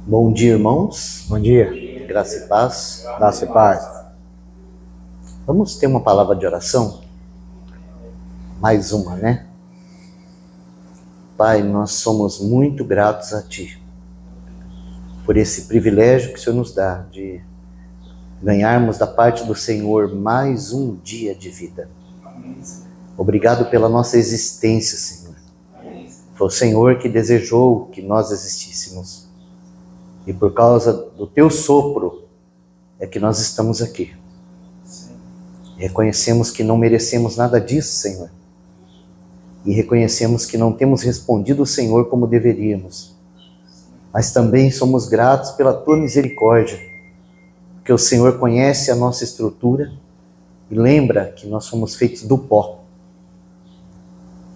Bom dia, irmãos. Bom dia. Graça e paz. Graça e paz. Vamos ter uma palavra de oração? Mais uma, né? Pai, nós somos muito gratos a Ti por esse privilégio que o Senhor nos dá de ganharmos da parte do Senhor mais um dia de vida. Obrigado pela nossa existência, Senhor. Foi o Senhor que desejou que nós existíssemos. E por causa do Teu sopro é que nós estamos aqui. Reconhecemos que não merecemos nada disso, Senhor. E reconhecemos que não temos respondido ao Senhor como deveríamos. Mas também somos gratos pela Tua misericórdia, porque o Senhor conhece a nossa estrutura e lembra que nós somos feitos do pó.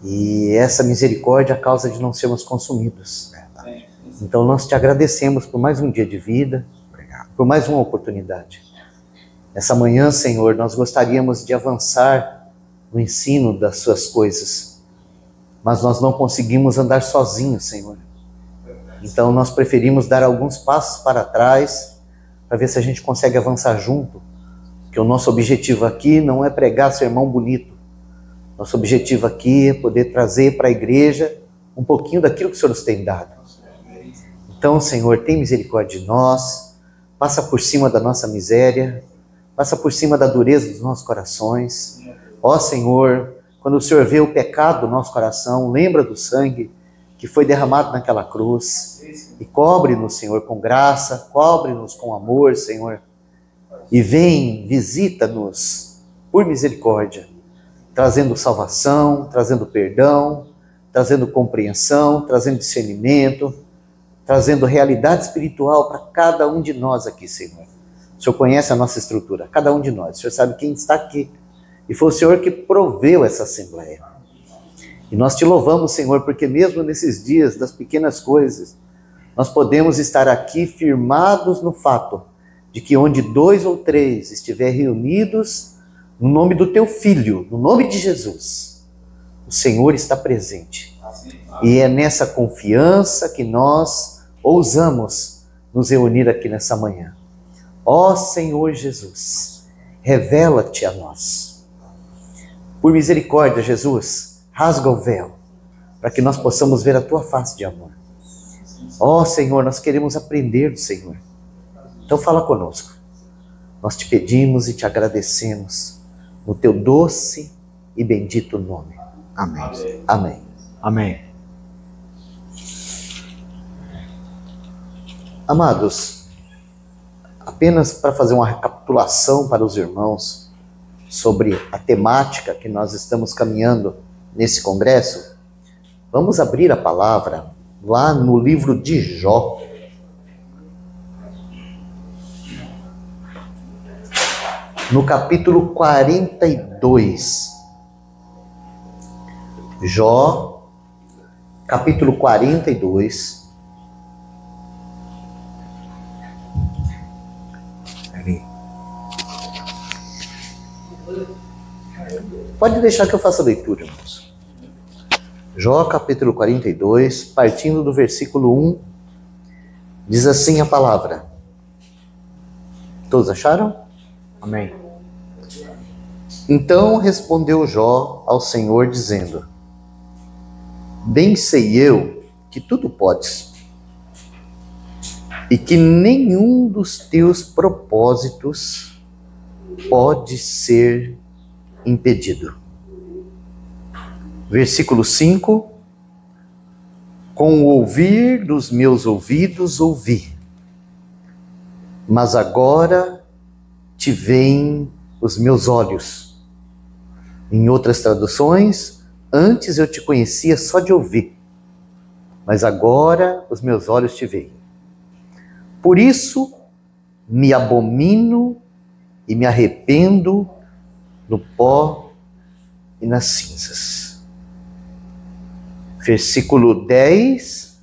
E essa misericórdia é a causa de não sermos consumidos. Então nós Te agradecemos por mais um dia de vida, por mais uma oportunidade. Essa manhã, Senhor, nós gostaríamos de avançar no ensino das Suas coisas, mas nós não conseguimos andar sozinhos, Senhor. Então nós preferimos dar alguns passos para trás, para ver se a gente consegue avançar junto, porque o nosso objetivo aqui não é pregar sermão bonito. Nosso objetivo aqui é poder trazer para a igreja um pouquinho daquilo que o Senhor nos tem dado. Então, Senhor, tem misericórdia de nós, passa por cima da nossa miséria, passa por cima da dureza dos nossos corações. Ó Senhor, quando o Senhor vê o pecado do nosso coração, lembra do sangue que foi derramado naquela cruz e cobre-nos, Senhor, com graça, cobre-nos com amor, Senhor, e vem, visita-nos por misericórdia, trazendo salvação, trazendo perdão, trazendo compreensão, trazendo discernimento, trazendo realidade espiritual para cada um de nós aqui, Senhor. O Senhor conhece a nossa estrutura, cada um de nós. O Senhor sabe quem está aqui. E foi o Senhor que proveu essa assembleia. E nós Te louvamos, Senhor, porque mesmo nesses dias das pequenas coisas, nós podemos estar aqui firmados no fato de que onde 2 ou 3 estiver reunidos no nome do Teu Filho, no nome de Jesus, o Senhor está presente. E é nessa confiança que nós ousamos nos reunir aqui nessa manhã. Ó Senhor Jesus, revela-te a nós. Por misericórdia, Jesus, rasga o véu, para que nós possamos ver a Tua face de amor. Ó Senhor, nós queremos aprender do Senhor. Então fala conosco. Nós Te pedimos e Te agradecemos, no Teu doce e bendito nome. Amém. Amém. Amém. Amados, apenas para fazer uma recapitulação para os irmãos sobre a temática que nós estamos caminhando nesse congresso, vamos abrir a palavra lá no livro de Jó. No capítulo 42. Jó, capítulo 42. Pode deixar que eu faça a leitura, irmãos. Jó, capítulo 42, partindo do versículo 1, diz assim a palavra. Todos acharam? Amém. Então respondeu Jó ao Senhor, dizendo: Bem sei eu que tudo podes, e que nenhum dos teus propósitos pode ser impedido. Versículo 5: Com o ouvir dos meus ouvidos ouvi, mas agora te veem os meus olhos. Em outras traduções, antes eu te conhecia só de ouvir, mas agora os meus olhos te veem. Por isso me abomino e me arrependo no pó e nas cinzas. Versículo 10: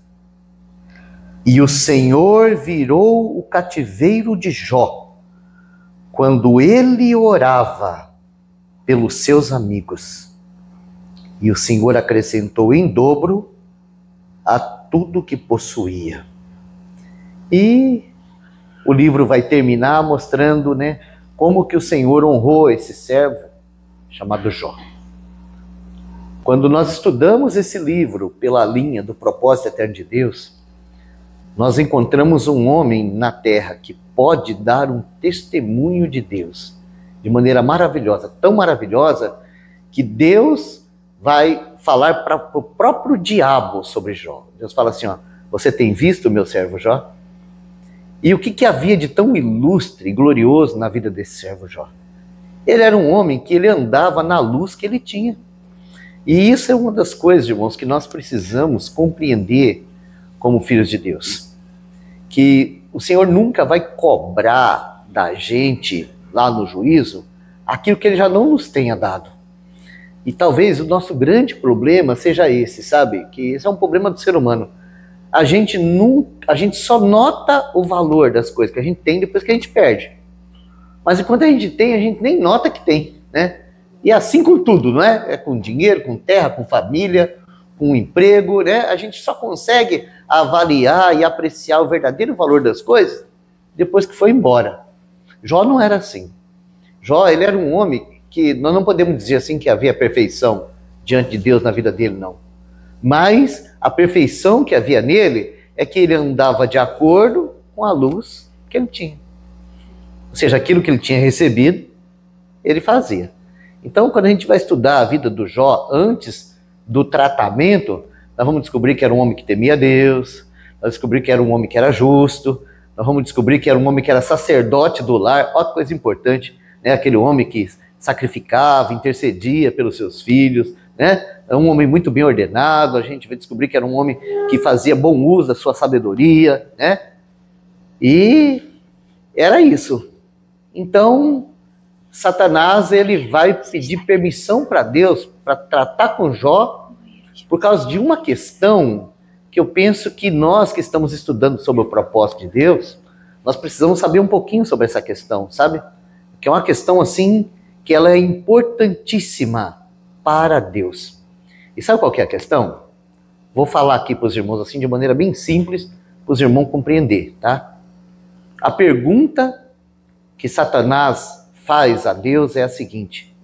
E o Senhor virou o cativeiro de Jó, quando ele orava pelos seus amigos. E o Senhor acrescentou em dobro a tudo que possuía. E o livro vai terminar mostrando, né, como que o Senhor honrou esse servo chamado Jó. Quando nós estudamos esse livro pela linha do propósito eterno de Deus, nós encontramos um homem na terra que pode dar um testemunho de Deus de maneira maravilhosa, tão maravilhosa, que Deus vai falar para o próprio diabo sobre Jó. Deus fala assim, ó, você tem visto o meu servo Jó? E o que havia de tão ilustre e glorioso na vida desse servo Jó? Ele era um homem que ele andava na luz que ele tinha. E isso é uma das coisas, irmãos, que nós precisamos compreender como filhos de Deus. Que o Senhor nunca vai cobrar da gente, lá no juízo, aquilo que Ele já não nos tenha dado. E talvez o nosso grande problema seja esse, sabe? Que esse é um problema do ser humano. A gente só nota o valor das coisas que a gente tem depois que a gente perde. Mas enquanto a gente tem, a gente nem nota que tem, né? E assim com tudo, não é? É com dinheiro, com terra, com família, com emprego, né? A gente só consegue avaliar e apreciar o verdadeiro valor das coisas depois que foi embora. Jó não era assim. Jó, ele era um homem que nós não podemos dizer assim que havia perfeição diante de Deus na vida dele, não. Mas a perfeição que havia nele é que ele andava de acordo com a luz que ele tinha. Ou seja, aquilo que ele tinha recebido, ele fazia. Então, quando a gente vai estudar a vida do Jó antes do tratamento, nós vamos descobrir que era um homem que temia Deus, nós vamos descobrir que era um homem que era justo, nós vamos descobrir que era um homem que era sacerdote do lar. Olha que coisa importante, né? Aquele homem que sacrificava, intercedia pelos seus filhos, né? É um homem muito bem ordenado. A gente vai descobrir que era um homem que fazia bom uso da sua sabedoria, né? E era isso. Então, Satanás, ele vai pedir permissão para Deus para tratar com Jó por causa de uma questão que eu penso que nós que estamos estudando sobre o propósito de Deus, nós precisamos saber um pouquinho sobre essa questão, sabe? Que é uma questão assim, que ela é importantíssima para Deus. E sabe qual que é a questão? Vou falar aqui para os irmãos assim de maneira bem simples, para os irmãos compreender, tá? A pergunta que Satanás faz a Deus é a seguinte: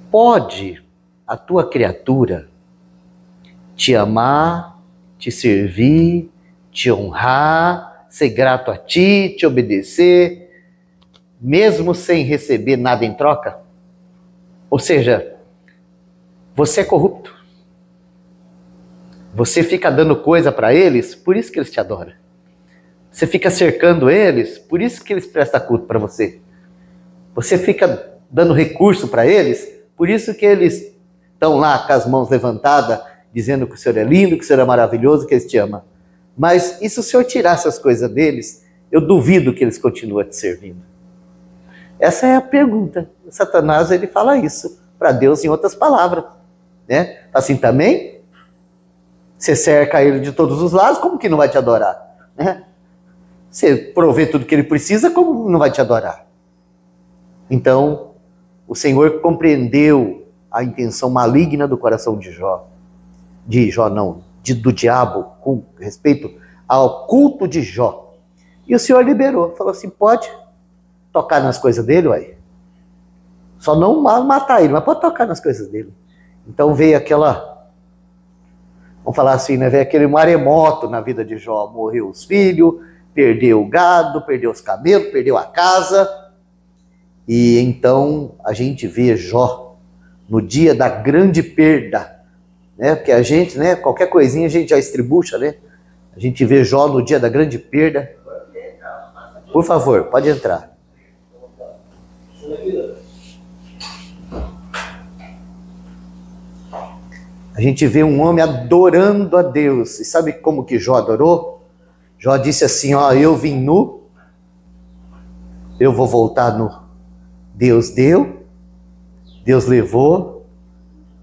pode a tua criatura te amar, te servir, te honrar, ser grato a ti, te obedecer, mesmo sem receber nada em troca? Ou seja, você é corrupto. Você fica dando coisa para eles, por isso que eles te adoram. Você fica cercando eles, por isso que eles prestam culto para você. Você fica dando recurso para eles, por isso que eles estão lá com as mãos levantadas, dizendo que o Senhor é lindo, que o Senhor é maravilhoso, que eles te amam. Mas e se o Senhor tirasse as coisas deles, eu duvido que eles continuem te servindo. Essa é a pergunta. O Satanás, ele fala isso para Deus em outras palavras, né? Assim também, você cerca ele de todos os lados, como que não vai te adorar? Né? Você provê tudo que ele precisa, como não vai te adorar? Então, o Senhor compreendeu a intenção maligna do coração de Jó. Do diabo, com respeito ao culto de Jó. E o Senhor liberou, falou assim, pode tocar nas coisas dele, ué. Só não matar ele, mas pode tocar nas coisas dele. Então veio aquela, vamos falar assim, né? Veio aquele maremoto na vida de Jó. Morreu os filhos, perdeu o gado, perdeu os camelos, perdeu a casa. E então a gente vê Jó no dia da grande perda, né? Porque a gente, né, qualquer coisinha a gente já estribucha, né? A gente vê Jó no dia da grande perda. Por favor, pode entrar. A gente vê um homem adorando a Deus. E sabe como que Jó adorou? Jó disse assim, ó, eu vim nu, eu vou voltar nu. Deus deu, Deus levou,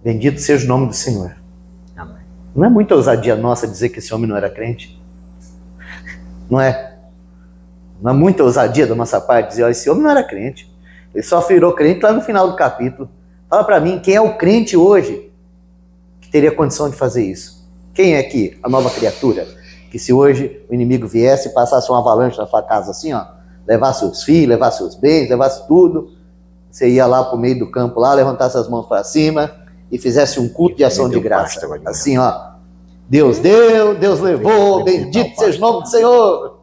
bendito seja o nome do Senhor. Amém. Não é muita ousadia nossa dizer que esse homem não era crente? Não é? Não é muita ousadia da nossa parte dizer, ó, esse homem não era crente. Ele só virou crente lá no final do capítulo. Fala para mim, quem é o crente hoje que teria condição de fazer isso? Quem é aqui? A nova criatura? que se hoje o inimigo viesse e passasse uma avalanche na sua casa assim, ó, levasse os filhos, levasse os bens, levasse tudo, você ia lá pro meio do campo lá, levantasse as mãos para cima e fizesse um culto de ação de graça. Assim, ó, Deus deu, Deus levou, bendito seja o nome do Senhor.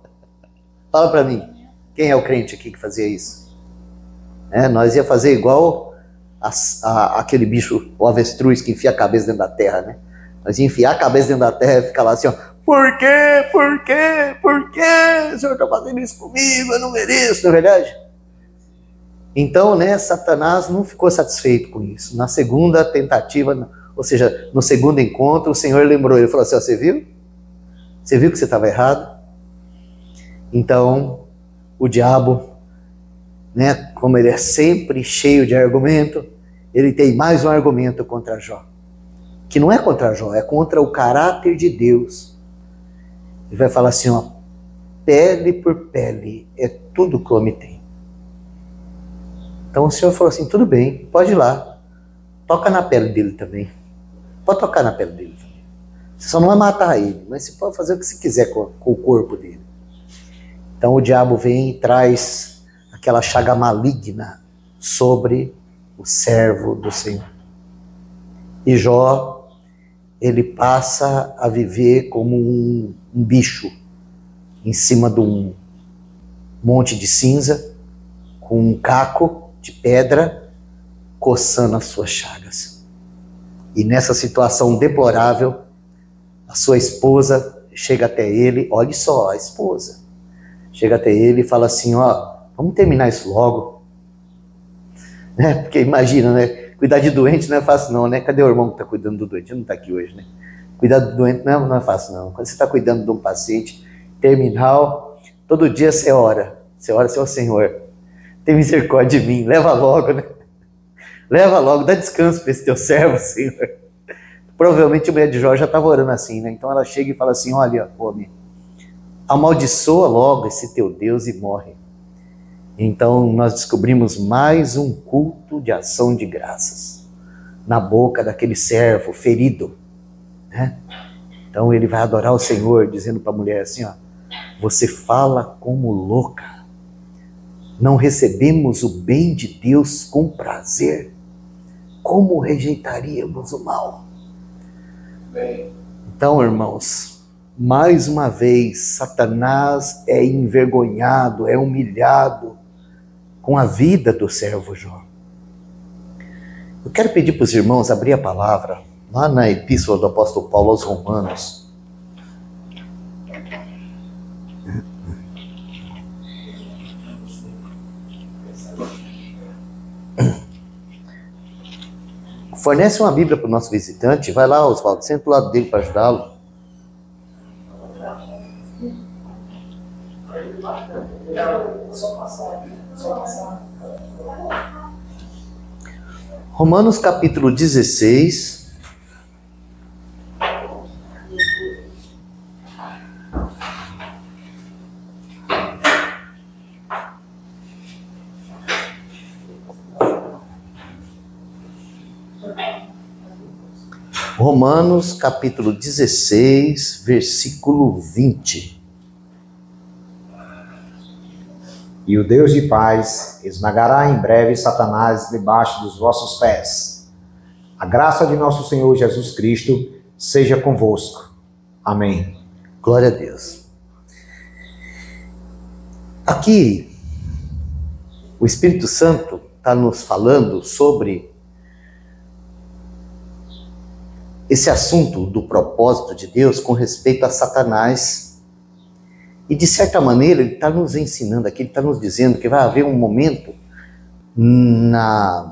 Fala para mim, quem é o crente aqui que fazia isso? Nós ia fazer igual aquele bicho, o avestruz que enfia a cabeça dentro da terra, né? Nós ia enfiar a cabeça dentro da terra e ficar lá assim, ó, por quê? Por quê? Por quê? O Senhor está fazendo isso comigo, eu não mereço, não é verdade? Então, né, Satanás não ficou satisfeito com isso. Na segunda tentativa, ou seja, no segundo encontro, o Senhor lembrou, ele falou assim, ó, você viu? Você viu que você estava errado? Então, o diabo, né, como ele é sempre cheio de argumento, ele tem mais um argumento contra Jó. Que não é contra Jó, é contra o caráter de Deus. Ele vai falar assim, ó, pele por pele é tudo que o homem tem. Então o Senhor falou assim, tudo bem, pode ir lá, toca na pele dele também. Pode tocar na pele dele também. Você só não vai matar ele, mas você pode fazer o que você quiser com o corpo dele. Então o diabo vem e traz aquela chaga maligna sobre o servo do Senhor. E Jó, ele passa a viver como um bicho em cima de um monte de cinza, com um caco de pedra, coçando as suas chagas. E nessa situação deplorável, a sua esposa chega até ele, olha só, a esposa, chega até ele e fala assim, ó, vamos terminar isso logo. Né? Porque imagina, né? Cuidar de doente não é fácil não, né? Cadê o irmão que está cuidando do doente? Ele não está aqui hoje, né? Cuidar do doente não é fácil não. Quando você está cuidando de um paciente terminal, todo dia você ora, seu Senhor, tem misericórdia de mim, leva logo, né? Leva logo, dá descanso para esse teu servo, Senhor. Provavelmente a mulher de Jó já estava orando assim, né? Então ela chega e fala assim, olha, homem, amaldiçoa logo esse teu Deus e morre. Então nós descobrimos mais um culto de ação de graças na boca daquele servo ferido, né? Então ele vai adorar o Senhor, dizendo para a mulher assim, ó, você fala como louca, não recebemos o bem de Deus com prazer, como rejeitaríamos o mal? Então, irmãos, mais uma vez, Satanás é envergonhado, é humilhado com a vida do servo Jó. Eu quero pedir para os irmãos abrir a palavra lá na epístola do apóstolo Paulo aos Romanos. Fornece uma Bíblia para o nosso visitante, vai lá, Oswaldo, senta do lado dele para ajudá-lo. Romanos capítulo 16. Romanos capítulo 16, versículo 20. E o Deus de paz esmagará em breve Satanás debaixo dos vossos pés. A graça de nosso Senhor Jesus Cristo seja convosco. Amém. Glória a Deus. Aqui, o Espírito Santo está nos falando sobre esse assunto do propósito de Deus com respeito a Satanás. E de certa maneira ele está nos ensinando aqui, ele está nos dizendo que vai haver um momento,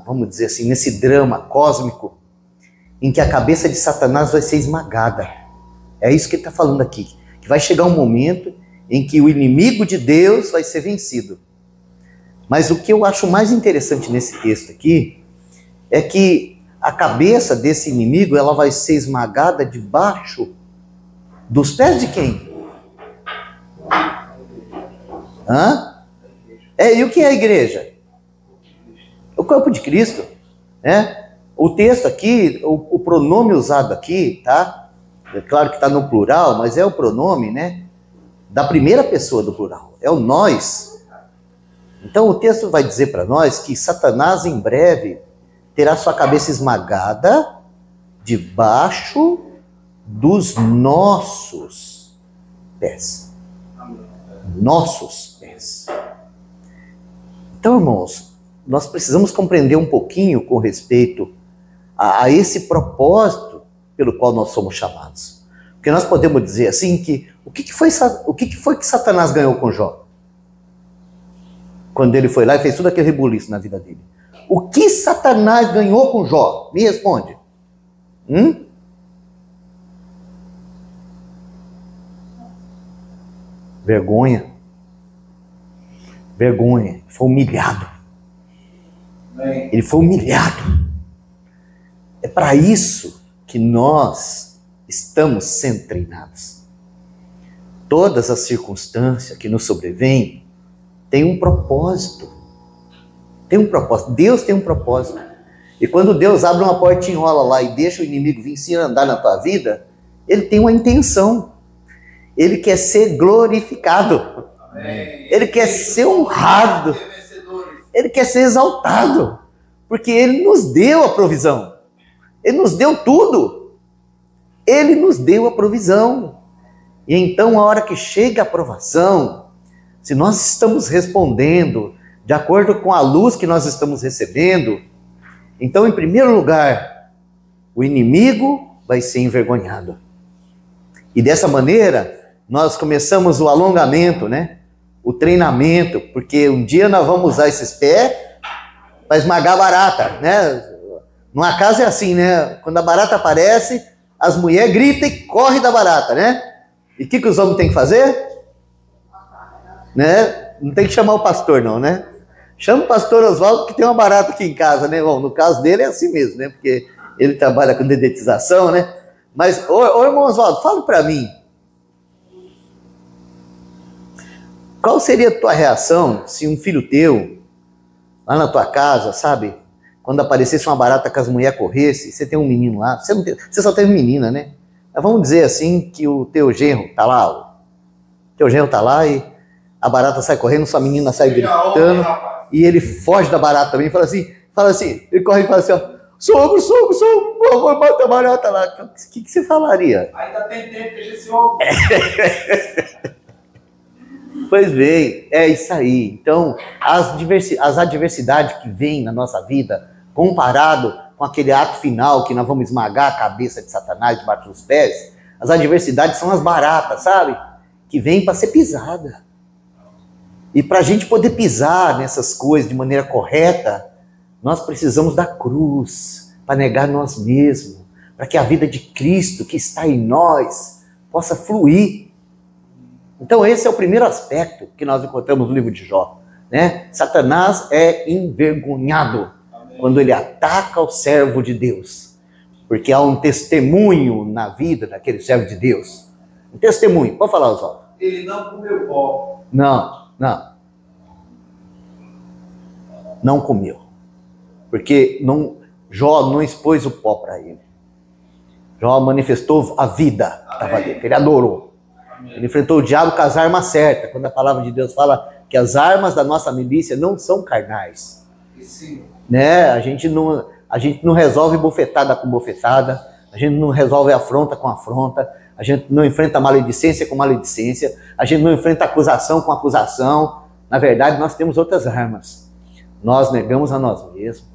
vamos dizer assim, nesse drama cósmico, em que a cabeça de Satanás vai ser esmagada. É isso que ele está falando aqui, que vai chegar um momento em que o inimigo de Deus vai ser vencido. Mas o que eu acho mais interessante nesse texto aqui, é que a cabeça desse inimigo, ela vai ser esmagada debaixo dos pés de quem? E o que é a igreja? O corpo de Cristo, né? O texto aqui, o pronome usado aqui, tá? É claro que está no plural, mas é o pronome, né? Da primeira pessoa do plural. É o nós. Então o texto vai dizer para nós que Satanás em breve terá sua cabeça esmagada debaixo dos nossos pés. Nossos pés. Então, irmãos, nós precisamos compreender um pouquinho com respeito a esse propósito pelo qual nós somos chamados. Porque nós podemos dizer assim que o que foi que Satanás ganhou com Jó? Quando ele foi lá e fez tudo aquele rebuliço na vida dele. O que Satanás ganhou com Jó? Me responde. Vergonha. Vergonha. Foi humilhado. Ele foi humilhado. É para isso que nós estamos sendo treinados. Todas as circunstâncias que nos sobrevêm têm um propósito. Tem um propósito. Deus tem um propósito. E quando Deus abre uma portinhola lá e deixa o inimigo vir se andar na tua vida, ele tem uma intenção. Ele quer ser glorificado. Amém. Ele quer ser honrado. Ele quer ser exaltado. Porque ele nos deu a provisão. Ele nos deu tudo. Ele nos deu a provisão. E então, a hora que chega a provação, se nós estamos respondendo de acordo com a luz que nós estamos recebendo, então, em primeiro lugar, o inimigo vai ser envergonhado. E dessa maneira, nós começamos o alongamento, né? O treinamento, porque um dia nós vamos usar esses pés para esmagar a barata, né? Numa casa é assim, né? Quando a barata aparece, as mulheres gritam e correm da barata, né? E o que os homens têm que fazer? Né? Não tem que chamar o pastor, não, né? Chama o pastor Oswaldo que tem uma barata aqui em casa, né? Bom, no caso dele é assim mesmo, né? Porque ele trabalha com dedetização, né? Mas, ô irmão Oswaldo, fala para mim. Qual seria a tua reação se um filho teu, lá na tua casa, sabe? Quando aparecesse uma barata que as mulheres corressem, você tem um menino lá, você só teve menina, né? Mas vamos dizer assim que o teu genro tá lá, e a barata sai correndo, sua menina sai gritando, e ele foge da barata também, fala assim, ele corre e fala assim, ó, sogro, por favor, mata a barata lá. O que você falaria? Ainda tem tempo, deixa esse homem. Pois bem, é isso aí. Então, as adversidades que vêm na nossa vida, comparado com aquele ato final que nós vamos esmagar a cabeça de Satanás debaixo dos pés, as adversidades são as baratas, sabe? Que vêm para ser pisada. E para a gente poder pisar nessas coisas de maneira correta, nós precisamos da cruz para negar nós mesmos, para que a vida de Cristo que está em nós possa fluir. Então esse é o primeiro aspecto que nós encontramos no livro de Jó, né? Satanás é envergonhado quando ele ataca o servo de Deus, porque há um testemunho na vida daquele servo de Deus. Um testemunho, pode falar, Oswaldo? Ele não comeu pó. Não comeu, porque Jó não expôs o pó para ele. Jó manifestou a vida, estava dentro, ele adorou. Ele enfrentou o diabo com as armas certas, quando a palavra de Deus fala que as armas da nossa milícia não são carnais. Sim. Né? A gente não resolve bofetada com bofetada, a gente não resolve afronta com afronta, a gente não enfrenta maledicência com maledicência, a gente não enfrenta acusação com acusação. Na verdade, nós temos outras armas. Nós negamos a nós mesmos,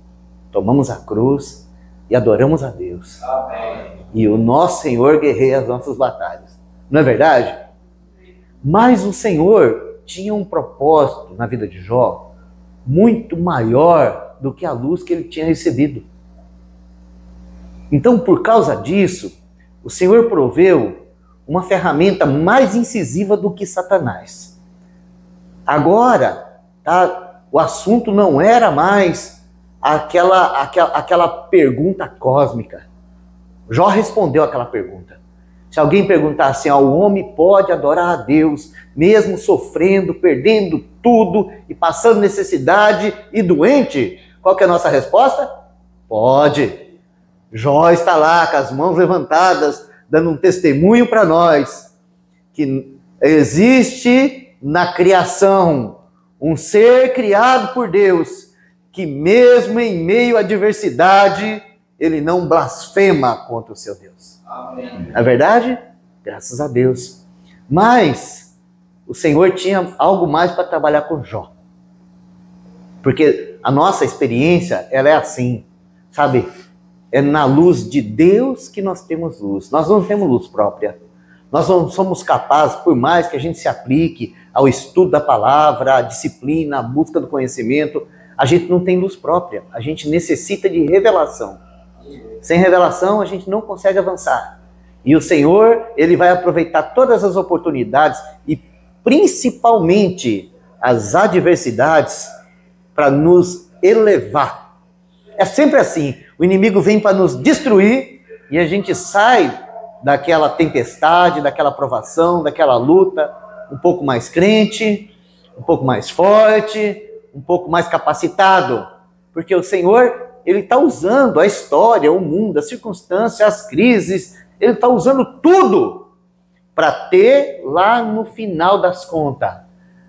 tomamos a cruz e adoramos a Deus. Amém. E o nosso Senhor guerreia as nossas batalhas. Não é verdade? Mas o Senhor tinha um propósito na vida de Jó muito maior do que a luz que ele tinha recebido. Então, por causa disso, o Senhor proveu uma ferramenta mais incisiva do que Satanás. Agora, o assunto não era mais aquela pergunta cósmica. Jó respondeu aquela pergunta. Se alguém perguntar assim, o homem pode adorar a Deus, mesmo sofrendo, perdendo tudo e passando necessidade e doente? Qual que é a nossa resposta? Pode. Jó está lá com as mãos levantadas, dando um testemunho para nós que existe na criação um ser criado por Deus que mesmo em meio à adversidade ele não blasfema contra o seu Deus. Amém. É verdade? Graças a Deus. Mas o Senhor tinha algo mais para trabalhar com Jó. Porque a nossa experiência, ela é assim, sabe? É na luz de Deus que nós temos luz. Nós não temos luz própria. Nós não somos capazes, por mais que a gente se aplique ao estudo da palavra, à disciplina, à busca do conhecimento, a gente não tem luz própria. A gente necessita de revelação. Sem revelação, a gente não consegue avançar. E o Senhor, ele vai aproveitar todas as oportunidades e principalmente as adversidades para nos elevar. É sempre assim. O inimigo vem para nos destruir e a gente sai daquela tempestade, daquela provação, daquela luta, um pouco mais crente, um pouco mais forte, um pouco mais capacitado. Porque o Senhor, ele está usando a história, o mundo, as circunstâncias, as crises, ele está usando tudo para ter lá no final das contas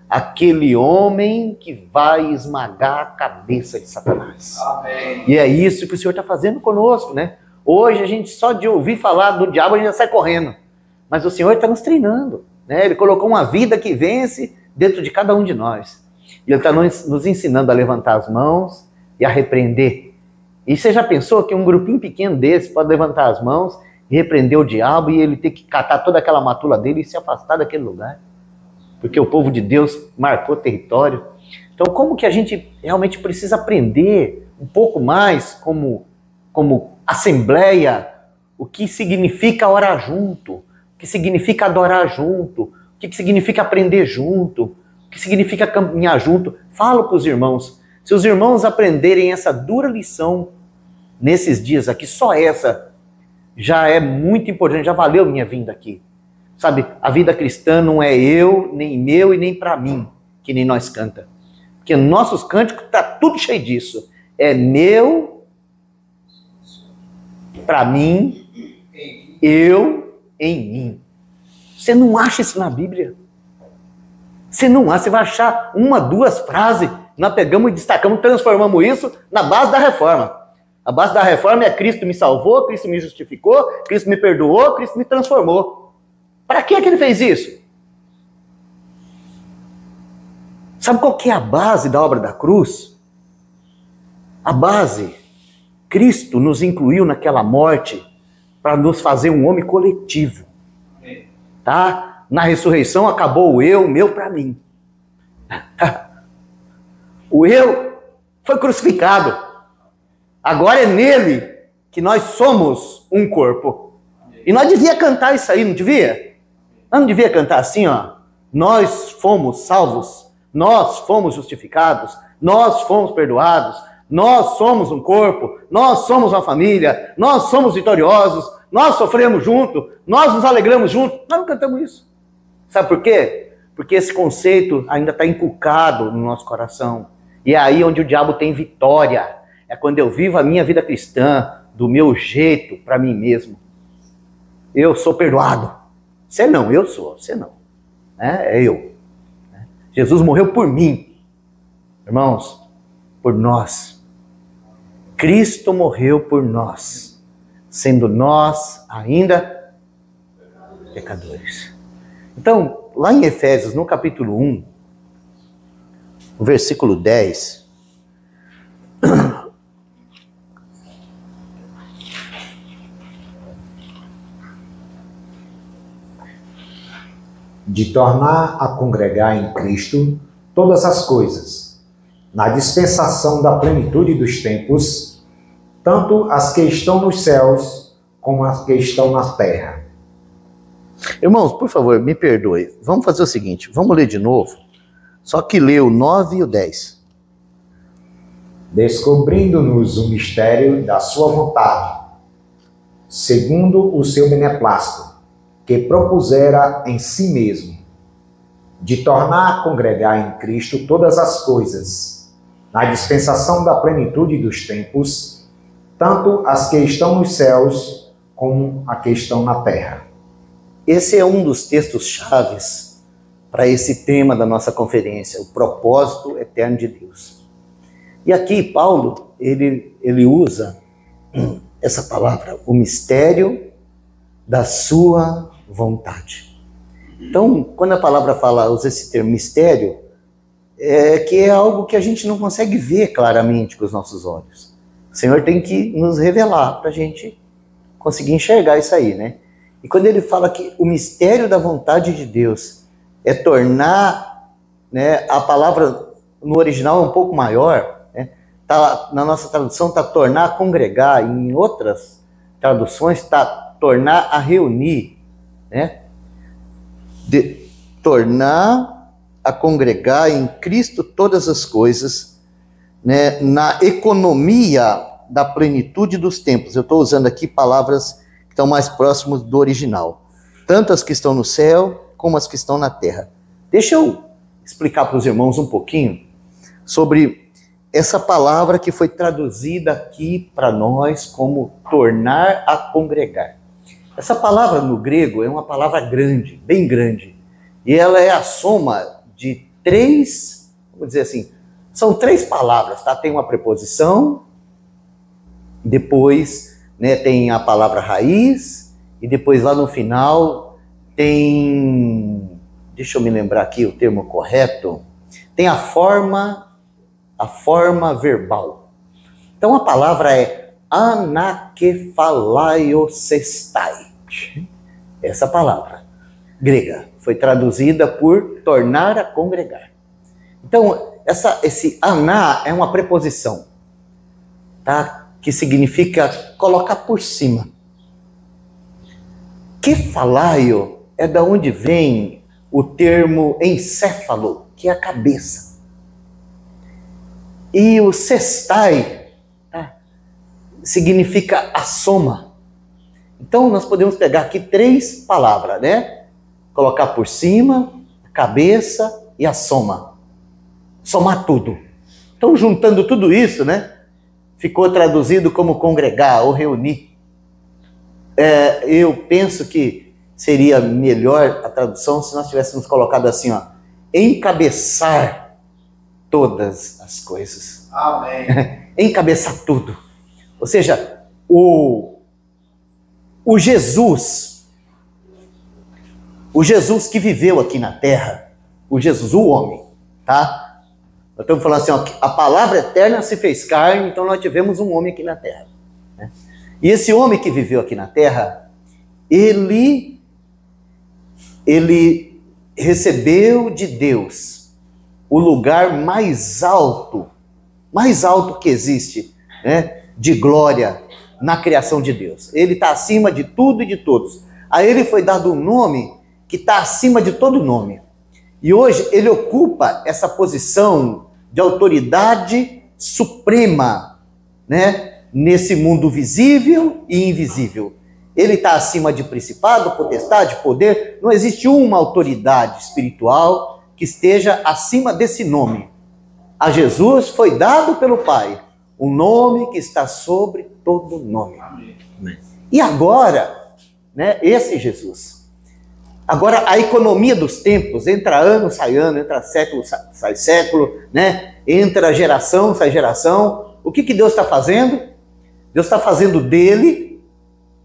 aquele homem que vai esmagar a cabeça de Satanás. Amém. E é isso que o Senhor está fazendo conosco, né? Hoje a gente só de ouvir falar do diabo a gente já sai correndo. Mas o Senhor está nos treinando, né? Ele colocou uma vida que vence dentro de cada um de nós. E Ele está nos ensinando a levantar as mãos e a repreender. E você já pensou que um grupinho pequeno desse pode levantar as mãos e repreender o diabo e ele ter que catar toda aquela matula dele e se afastar daquele lugar? Porque o povo de Deus marcou território. Então, como que a gente realmente precisa aprender um pouco mais como assembleia, o que significa orar junto, o que significa adorar junto, o que significa aprender junto, o que significa caminhar junto? Falo para os irmãos. Se os irmãos aprenderem essa dura lição nesses dias aqui, só essa já é muito importante, já valeu minha vinda aqui. Sabe, a vida cristã não é eu, nem meu e nem para mim, que nem nós canta. Porque nossos cânticos tá tudo cheio disso. É meu, para mim, eu em mim. Você não acha isso na Bíblia? Você não acha, você vai achar uma, duas frases, nós pegamos e destacamos, transformamos isso na base da reforma. A base da reforma é Cristo me salvou, Cristo me justificou, Cristo me perdoou, Cristo me transformou. Para que ele fez isso? Sabe qual que é a base da obra da cruz? A base, Cristo nos incluiu naquela morte para nos fazer um homem coletivo. Tá? Na ressurreição acabou o eu, meu para mim. O eu foi crucificado. Agora é nele que nós somos um corpo. E nós devia cantar isso aí, não devia? Nós não devia cantar assim, ó. Nós fomos salvos, nós fomos justificados, nós fomos perdoados, nós somos um corpo, nós somos uma família, nós somos vitoriosos, nós sofremos junto, nós nos alegramos junto. Nós não cantamos isso. Sabe por quê? Porque esse conceito ainda está inculcado no nosso coração. E é aí onde o diabo tem vitória. É quando eu vivo a minha vida cristã do meu jeito, para mim mesmo. Eu sou perdoado. Você não, eu sou. Você não. É eu. Jesus morreu por mim. Irmãos, por nós. Cristo morreu por nós, sendo nós ainda pecadores. Então, lá em Efésios, no capítulo 1, no versículo 10, de tornar a congregar em Cristo todas as coisas, na dispensação da plenitude dos tempos, tanto as que estão nos céus como as que estão na terra. Irmãos, por favor, me perdoe. Vamos fazer o seguinte, vamos ler de novo, só que lê o 9 e o 10. Descobrindo-nos o mistério da sua vontade, segundo o seu beneplácito, que propusera em si mesmo, de tornar a congregar em Cristo todas as coisas, na dispensação da plenitude dos tempos, tanto as que estão nos céus com a questão na terra. Esse é um dos textos chaves para esse tema da nossa conferência, o propósito eterno de Deus. E aqui Paulo, ele usa essa palavra, o mistério da sua vontade. Então, quando a palavra usa esse termo mistério, é que é algo que a gente não consegue ver claramente com os nossos olhos. O Senhor tem que nos revelar para a gente conseguir enxergar isso aí, né? E quando ele fala que o mistério da vontade de Deus é tornar, né, a palavra no original é um pouco maior, né? Tá, na nossa tradução está tornar a congregar, em outras traduções está tornar a reunir, né? De tornar a congregar em Cristo todas as coisas, né, na economia da plenitude dos tempos. Eu estou usando aqui palavras que estão mais próximas do original. Tanto as que estão no céu, como as que estão na terra. Deixa eu explicar para os irmãos um pouquinho sobre essa palavra que foi traduzida aqui para nós como tornar a congregar. Essa palavra no grego é uma palavra grande, bem grande. E ela é a soma de três, vamos dizer assim, são três palavras, tá? Tem uma preposição, depois, né, tem a palavra raiz, e depois lá no final tem, deixa eu me lembrar aqui o termo correto, tem a forma verbal. Então a palavra é anakephalaiosestai. Essa palavra grega foi traduzida por tornar a congregar. Então, esse aná é uma preposição, tá? Que significa colocar por cima. Kephalaio é da onde vem o termo encéfalo, que é a cabeça. E o sestai, tá, significa a soma. Então, nós podemos pegar aqui três palavras, né? Colocar por cima, a cabeça e a soma. Somar tudo. Então, juntando tudo isso, né? Ficou traduzido como congregar ou reunir. Eu penso que seria melhor a tradução se nós tivéssemos colocado assim, ó, encabeçar todas as coisas. Amém. Encabeçar tudo. Ou seja, o Jesus que viveu aqui na terra, o Jesus, o homem, tá? Nós estamos falando assim, ó, a palavra eterna se fez carne, então nós tivemos um homem aqui na terra, né? E esse homem que viveu aqui na terra, ele recebeu de Deus o lugar mais alto que existe, né, de glória na criação de Deus. Ele está acima de tudo e de todos. A ele foi dado um nome que está acima de todo nome. E hoje ele ocupa essa posição de autoridade suprema, né, nesse mundo visível e invisível. Ele está acima de principado, potestade, poder. Não existe uma autoridade espiritual que esteja acima desse nome. A Jesus foi dado pelo Pai um nome que está sobre todo nome. Amém. E agora, né, esse Jesus. Agora a economia dos tempos, entra ano, sai ano, entra século, sai século, né? Entra geração, sai geração. O que Deus está fazendo? Deus está fazendo dele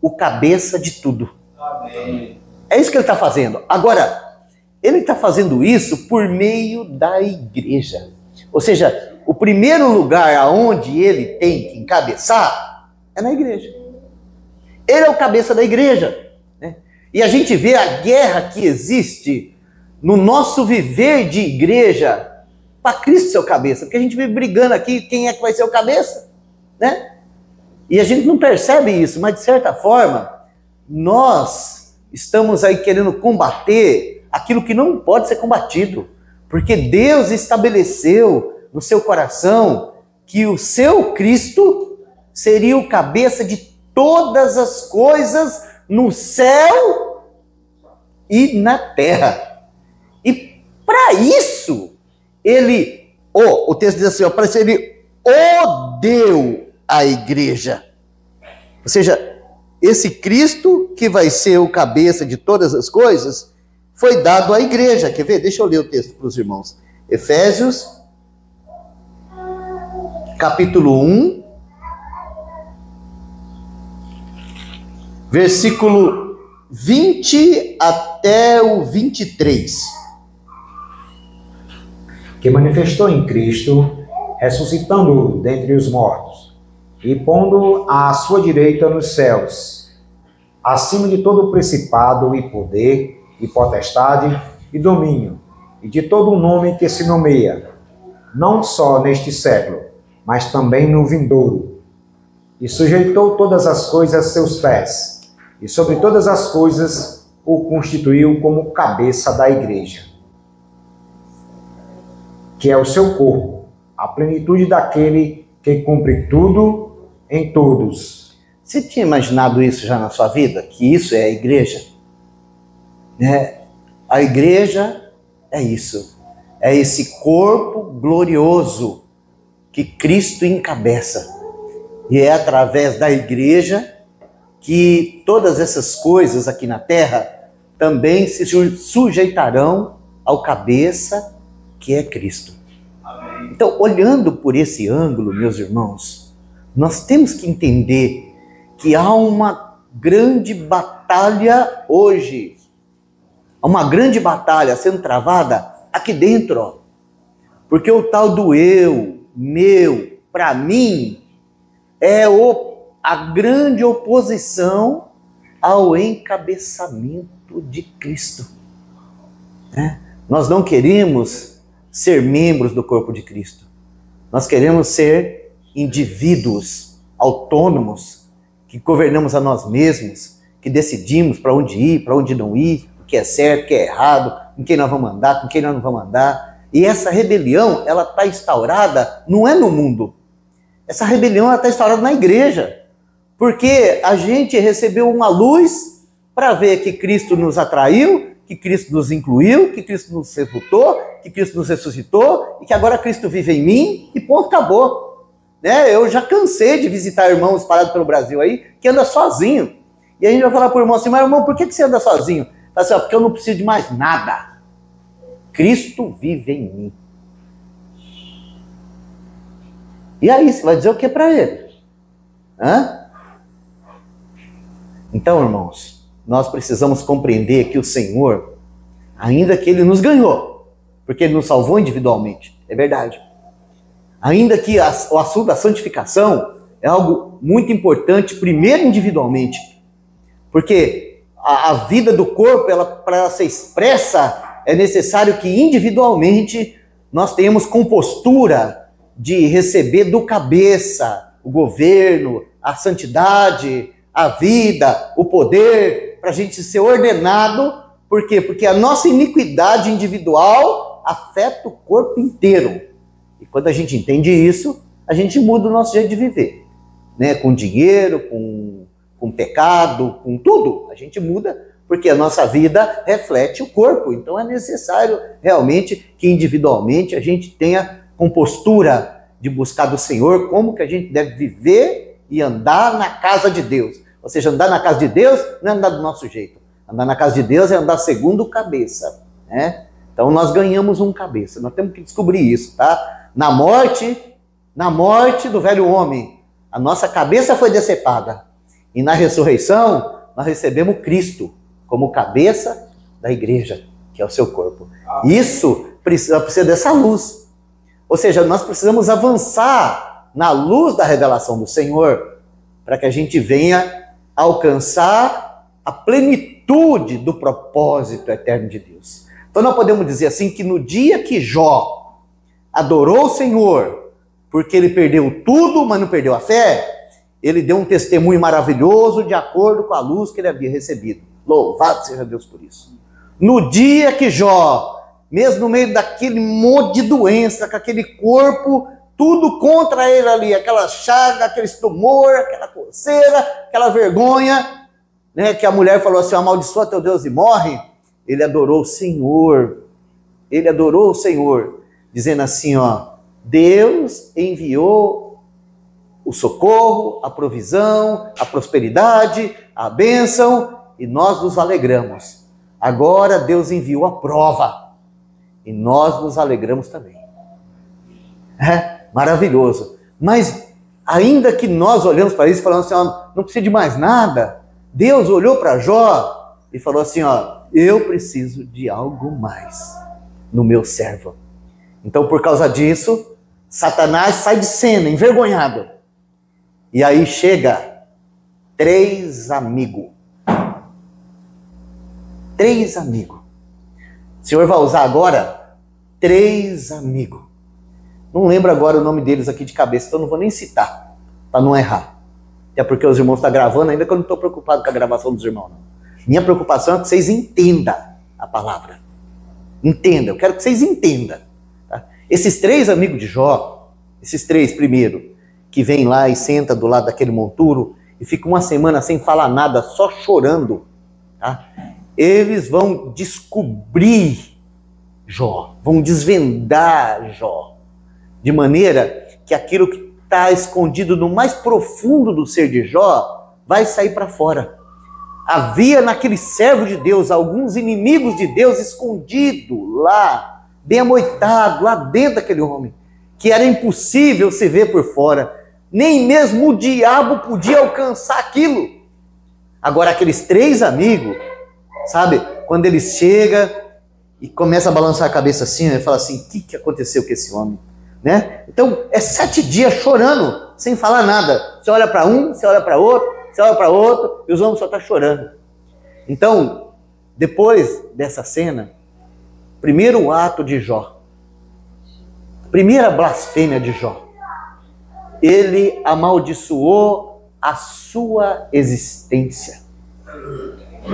o cabeça de tudo. Amém. É isso que ele está fazendo. Agora, ele está fazendo isso por meio da igreja. Ou seja, o primeiro lugar aonde ele tem que encabeçar é na igreja. Ele é o cabeça da igreja, né? E a gente vê a guerra que existe no nosso viver de igreja para Cristo ser o cabeça. Porque a gente vive brigando aqui quem é que vai ser o cabeça, né? E a gente não percebe isso, mas de certa forma, nós estamos aí querendo combater aquilo que não pode ser combatido. Porque Deus estabeleceu no seu coração que o seu Cristo seria o cabeça de todas as coisas no céu e na terra. E para isso, ele, o texto diz assim, para isso ele deu a igreja. Ou seja, esse Cristo, que vai ser o cabeça de todas as coisas, foi dado à igreja. Quer ver? Deixa eu ler o texto para os irmãos. Efésios, capítulo 1, versículo 20 até o 23. Que manifestou em Cristo, ressuscitando-o dentre os mortos, e pondo à sua direita nos céus, acima de todo principado e poder, e potestade, e domínio, e de todo o nome que se nomeia, não só neste século, mas também no vindouro. E sujeitou todas as coisas a seus pés, e sobre todas as coisas o constituiu como cabeça da igreja, que é o seu corpo, a plenitude daquele que cumpre tudo em todos. Você tinha imaginado isso já na sua vida? Que isso é a igreja? A igreja é isso. É esse corpo glorioso que Cristo encabeça. E é através da igreja que todas essas coisas aqui na terra também se sujeitarão ao cabeça que é Cristo. Então, olhando por esse ângulo, meus irmãos, nós temos que entender que há uma grande batalha hoje. Há uma grande batalha sendo travada aqui dentro, ó. Porque o tal do eu, meu, para mim, é a grande oposição ao encabeçamento de Cristo. Nós não queremos ser membros do corpo de Cristo. Nós queremos ser indivíduos autônomos, que governamos a nós mesmos, que decidimos para onde ir, para onde não ir, o que é certo, o que é errado, com quem nós vamos andar, com quem nós não vamos andar. E essa rebelião, ela está instaurada, não é no mundo. Essa rebelião, ela está instaurada na igreja. Porque a gente recebeu uma luz para ver que Cristo nos atraiu, que Cristo nos incluiu, que Cristo nos sepultou, que Cristo nos ressuscitou, e que agora Cristo vive em mim, e ponto, acabou. Eu já cansei de visitar irmãos espalhados pelo Brasil aí, que anda sozinho. E a gente vai falar para o irmão assim, mas irmão, por que você anda sozinho? Fala assim, porque eu não preciso de mais nada. Cristo vive em mim. E aí, você vai dizer o que para ele? Então, irmãos, nós precisamos compreender que o Senhor, ainda que Ele nos ganhou, porque Ele nos salvou individualmente, é verdade. Ainda que o assunto da santificação é algo muito importante, primeiro individualmente, porque a vida do corpo, para ela ser expressa, é necessário que individualmente nós tenhamos compostura de receber do cabeça o governo, a santidade, a vida, o poder, para a gente ser ordenado. Por quê? Porque a nossa iniquidade individual afeta o corpo inteiro. E quando a gente entende isso, a gente muda o nosso jeito de viver. Com dinheiro, com pecado, com tudo. A gente muda porque a nossa vida reflete o corpo. Então é necessário realmente que individualmente a gente tenha compostura de buscar do Senhor como que a gente deve viver e andar na casa de Deus. Ou seja, andar na casa de Deus não é andar do nosso jeito. Andar na casa de Deus é andar segundo o cabeça. Então nós ganhamos um cabeça. Nós temos que descobrir isso, tá? Na morte do velho homem, a nossa cabeça foi decepada. E na ressurreição, nós recebemos Cristo como cabeça da igreja, que é o seu corpo. Isso precisa dessa luz. Ou seja, nós precisamos avançar na luz da revelação do Senhor, para que a gente venha alcançar a plenitude do propósito eterno de Deus. Então nós podemos dizer assim, que no dia que Jó adorou o Senhor, porque ele perdeu tudo, mas não perdeu a fé, ele deu um testemunho maravilhoso de acordo com a luz que ele havia recebido. Louvado seja Deus por isso. No dia que Jó, mesmo no meio daquele monte de doença, com aquele corpo, tudo contra ele ali, aquela chaga, aquele tumor, aquela coceira, aquela vergonha, que a mulher falou assim, amaldiçoa teu Deus e morre. Ele adorou o Senhor. Ele adorou o Senhor, dizendo assim, Deus enviou o socorro, a provisão, a prosperidade, a bênção, e nós nos alegramos. Agora Deus enviou a prova, e nós nos alegramos também. É maravilhoso. Mas ainda que nós olhamos para isso e falamos assim, ó, não precisa de mais nada, Deus olhou para Jó e falou assim, ó, eu preciso de algo mais no meu servo. Então, por causa disso, Satanás sai de cena, envergonhado. E aí chega 3 amigos. 3 amigos. O Senhor vai usar agora 3 amigos. Não lembro agora o nome deles aqui de cabeça, então não vou nem citar, para não errar. Até porque os irmãos estão gravando, ainda que eu não estou preocupado com a gravação dos irmãos, não. Minha preocupação é que vocês entendam a palavra. Entendam, eu quero que vocês entendam. Tá? Esses 3 amigos de Jó, esses 3 primeiro, que vêm lá e sentam do lado daquele monturo e ficam uma semana sem falar nada, só chorando, tá? Eles vão descobrir Jó, vão desvendar Jó, de maneira que aquilo que está escondido no mais profundo do ser de Jó vai sair para fora. Havia naquele servo de Deus alguns inimigos de Deus escondidos lá, bem amoitados, lá dentro daquele homem, que era impossível se ver por fora. Nem mesmo o diabo podia alcançar aquilo. Agora aqueles 3 amigos, sabe, quando eles chegam e começam a balançar a cabeça assim, ele fala assim, o que aconteceu com esse homem? Né? Então é 7 dias chorando, sem falar nada. Você olha para um, você olha para outro, você olha para outro, e os homens só estão chorando. Então, depois dessa cena, primeiro ato de Jó, primeira blasfêmia de Jó, ele amaldiçoou a sua existência.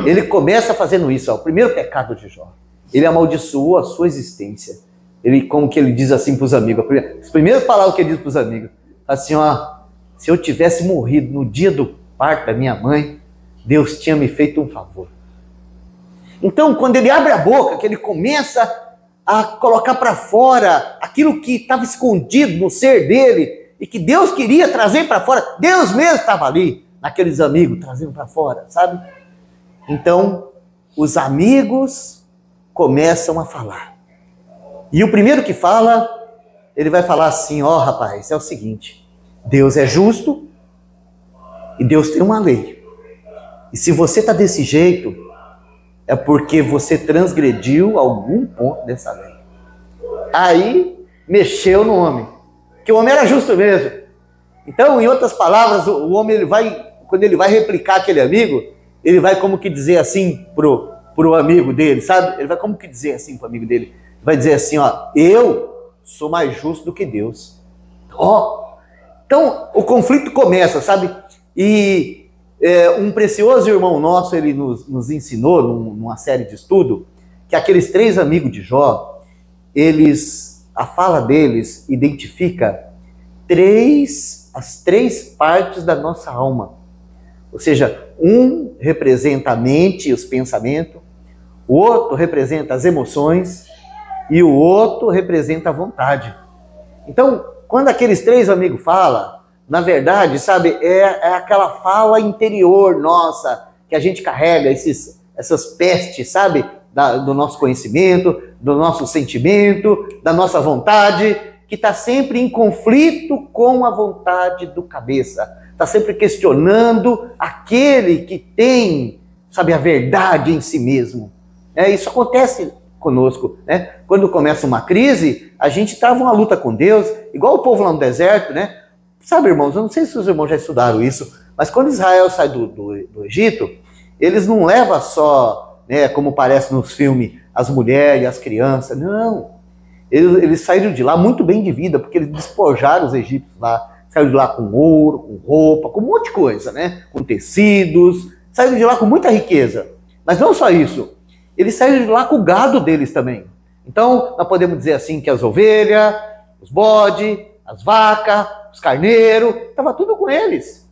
Ele começa fazendo isso, ó, o primeiro pecado de Jó. Ele amaldiçoou a sua existência. Ele, como que ele diz assim para os amigos, as primeiras palavras que ele diz para os amigos, assim, ó, se eu tivesse morrido no dia do parto da minha mãe, Deus tinha me feito um favor. Então, quando ele abre a boca, que ele começa a colocar para fora aquilo que estava escondido no ser dele, e que Deus queria trazer para fora, Deus mesmo estava ali, naqueles amigos, trazendo para fora, sabe? Então, os amigos começam a falar. E o primeiro que fala, ele vai falar assim, ó, rapaz, é o seguinte, Deus é justo e Deus tem uma lei. E se você está desse jeito, é porque você transgrediu algum ponto dessa lei. Aí, mexeu no homem. Que o homem era justo mesmo. Então, em outras palavras, o homem, quando ele vai replicar aquele amigo, ele vai como que dizer assim pro amigo dele, sabe? Ele vai como que dizer assim pro amigo dele. Vai dizer assim, ó, eu sou mais justo do que Deus. Ó, então o conflito começa, sabe? E um precioso irmão nosso, ele nos ensinou numa série de estudo, que aqueles 3 amigos de Jó, a fala deles identifica as 3 partes da nossa alma. Ou seja, um representa a mente e os pensamentos, o outro representa as emoções e o outro representa a vontade. Então, quando aqueles 3 amigos falam, na verdade, sabe, é aquela fala interior nossa, que a gente carrega, essas pestes, sabe, do nosso conhecimento, do nosso sentimento, da nossa vontade, que está sempre em conflito com a vontade do cabeça. Está sempre questionando aquele que tem, sabe, a verdade em si mesmo. Isso acontece conosco, né? Quando começa uma crise, a gente trava uma luta com Deus, igual o povo lá no deserto, né? Sabe, irmãos, eu não sei se os irmãos já estudaram isso, mas quando Israel sai do Egito, eles não levam só, né, como parece nos filmes, as mulheres e as crianças, não. Eles saíram de lá muito bem de vida, porque eles despojaram os egípcios lá, saíram de lá com ouro, com roupa, com um monte de coisa, né? Com tecidos, saíram de lá com muita riqueza. Mas não só isso, eles saíram de lá com o gado deles também. Então, nós podemos dizer assim que as ovelhas, os bodes, as vacas, os carneiros, estava tudo com eles.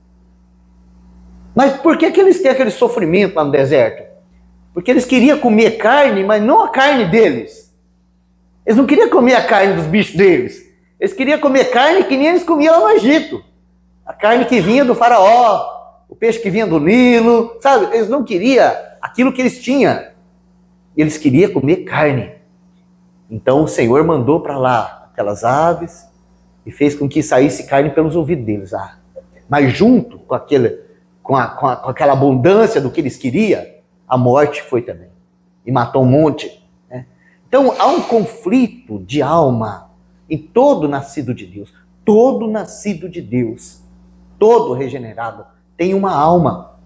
Mas por que eles têm aquele sofrimento lá no deserto? Porque eles queriam comer carne, mas não a carne deles. Eles não queriam comer a carne dos bichos deles. Eles queriam comer carne que nem eles comiam lá no Egito. a carne que vinha do faraó, o peixe que vinha do Nilo, sabe? Eles não queriam aquilo que eles tinham. Eles queriam comer carne. Então o Senhor mandou para lá aquelas aves e fez com que saísse carne pelos ouvidos deles. Mas junto com aquela abundância do que eles queriam, a morte foi também. E matou um monte. Né? Então há um conflito de alma em todo nascido de Deus. Todo nascido de Deus, todo regenerado, tem uma alma.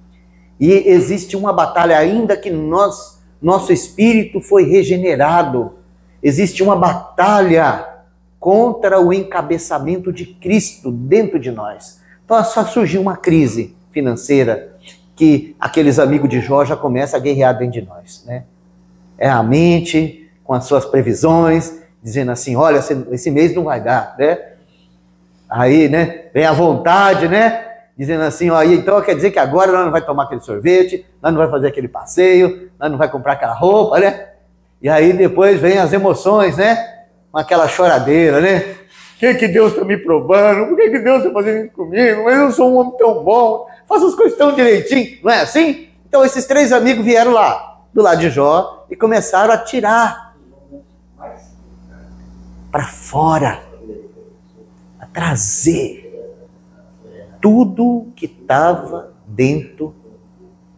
E existe uma batalha, ainda que nosso espírito foi regenerado. Existe uma batalha contra o encabeçamento de Cristo dentro de nós. Então só surgiu uma crise financeira que aqueles amigos de Jó já começam a guerrear dentro de nós. Né? É a mente com as suas previsões, dizendo assim, olha, esse mês não vai dar, né? Aí, né, vem a vontade, né? Dizendo assim, ó, então quer dizer que agora nós não vai tomar aquele sorvete, nós não vai fazer aquele passeio, nós não vai comprar aquela roupa, né? E aí depois vem as emoções, né? Com aquela choradeira, né? O que Deus está me provando? Por que Deus está fazendo isso comigo? Mas eu sou um homem tão bom, faço as coisas tão direitinho, não é assim? Então esses três amigos vieram lá, do lado de Jó, e começaram a tirar para fora, a trazer tudo que estava dentro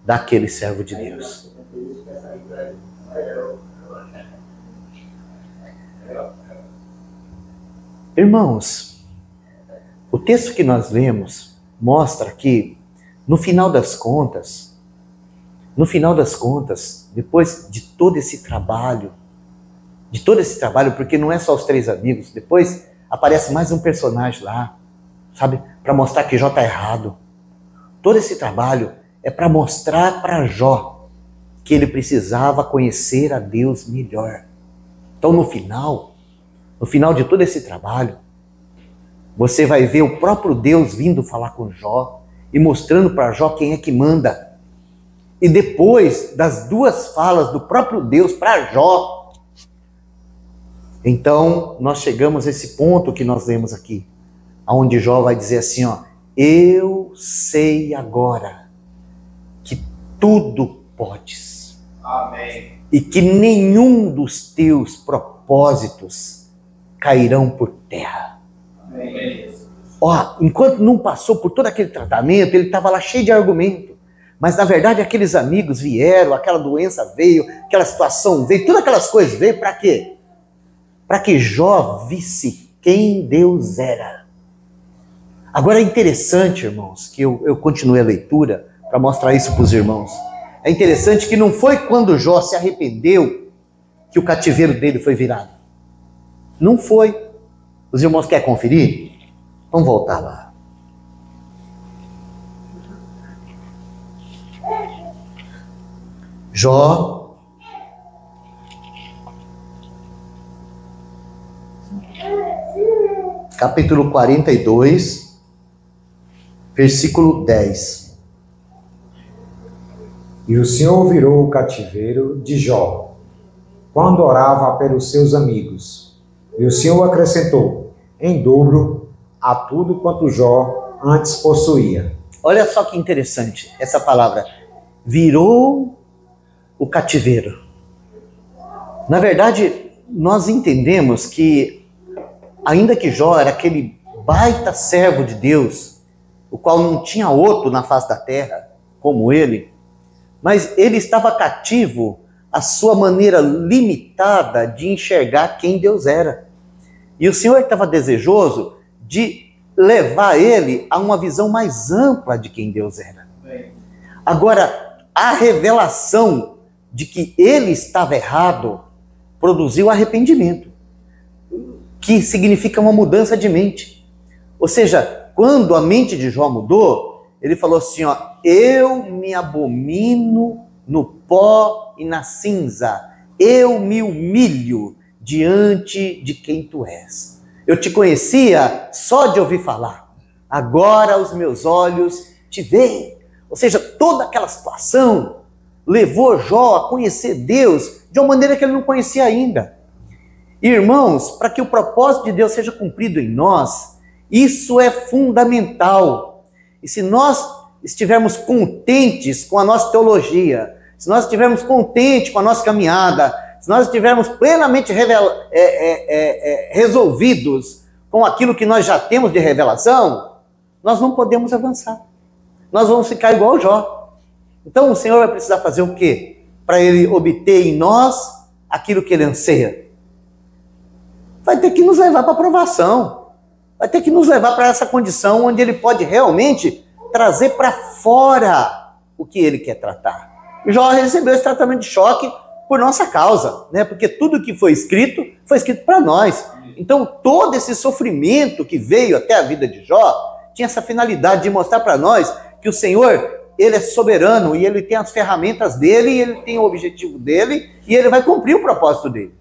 daquele servo de Deus. Irmãos, o texto que nós lemos mostra que, no final das contas, depois de todo esse trabalho, porque não é só os três amigos, depois aparece mais um personagem lá, sabe, para mostrar que Jó está errado. Todo esse trabalho é para mostrar para Jó que ele precisava conhecer a Deus melhor. Então no final de todo esse trabalho, você vai ver o próprio Deus vindo falar com Jó e mostrando para Jó quem é que manda. E depois das duas falas do próprio Deus para Jó, então nós chegamos a esse ponto que nós lemos aqui, onde Jó vai dizer assim, ó, eu sei agora que tudo podes. Amém. E que nenhum dos teus propósitos cairão por terra. Amém. Ó, enquanto não passou por todo aquele tratamento, ele estava lá cheio de argumento. Mas na verdade aqueles amigos vieram, aquela doença veio, aquela situação veio, todas aquelas coisas veio para quê? Para que Jó visse quem Deus era. Agora é interessante, irmãos, que eu continuei a leitura para mostrar isso para os irmãos. É interessante que não foi quando Jó se arrependeu que o cativeiro dele foi virado. Não foi. Os irmãos querem conferir? Vamos voltar lá. Jó, capítulo 42, versículo 10. E o Senhor virou o cativeiro de Jó, quando orava pelos seus amigos. E o Senhor acrescentou em dobro a tudo quanto Jó antes possuía. Olha só que interessante essa palavra. Virou o cativeiro. Na verdade, nós entendemos que, ainda que Jó era aquele baita servo de Deus, o qual não tinha outro na face da terra como ele, mas ele estava cativo à sua maneira limitada de enxergar quem Deus era. E o Senhor estava desejoso de levar ele a uma visão mais ampla de quem Deus era. Agora, a revelação de que ele estava errado produziu arrependimento, que significa uma mudança de mente. Ou seja, quando a mente de Jó mudou, ele falou assim, ó, eu me abomino no pó e na cinza, eu me humilho diante de quem tu és. Eu te conhecia só de ouvir falar, agora os meus olhos te veem. Ou seja, toda aquela situação levou Jó a conhecer Deus de uma maneira que ele não conhecia ainda. Irmãos, para que o propósito de Deus seja cumprido em nós, isso é fundamental. e se nós estivermos contentes com a nossa teologia, se nós estivermos contentes com a nossa caminhada, se nós estivermos plenamente resolvidos com aquilo que nós já temos de revelação, nós não podemos avançar. Nós vamos ficar igual o Jó. Então o Senhor vai precisar fazer o quê? Para Ele obter em nós aquilo que Ele anseia. Vai ter que nos levar para a aprovação. Vai ter que nos levar para essa condição onde Ele pode realmente trazer para fora o que Ele quer tratar. Jó recebeu esse tratamento de choque por nossa causa, né? Porque tudo que foi escrito para nós. Então todo esse sofrimento que veio até a vida de Jó tinha essa finalidade de mostrar para nós que o Senhor, Ele é soberano e Ele tem as ferramentas dEle, e Ele tem o objetivo dEle, e Ele vai cumprir o propósito dEle.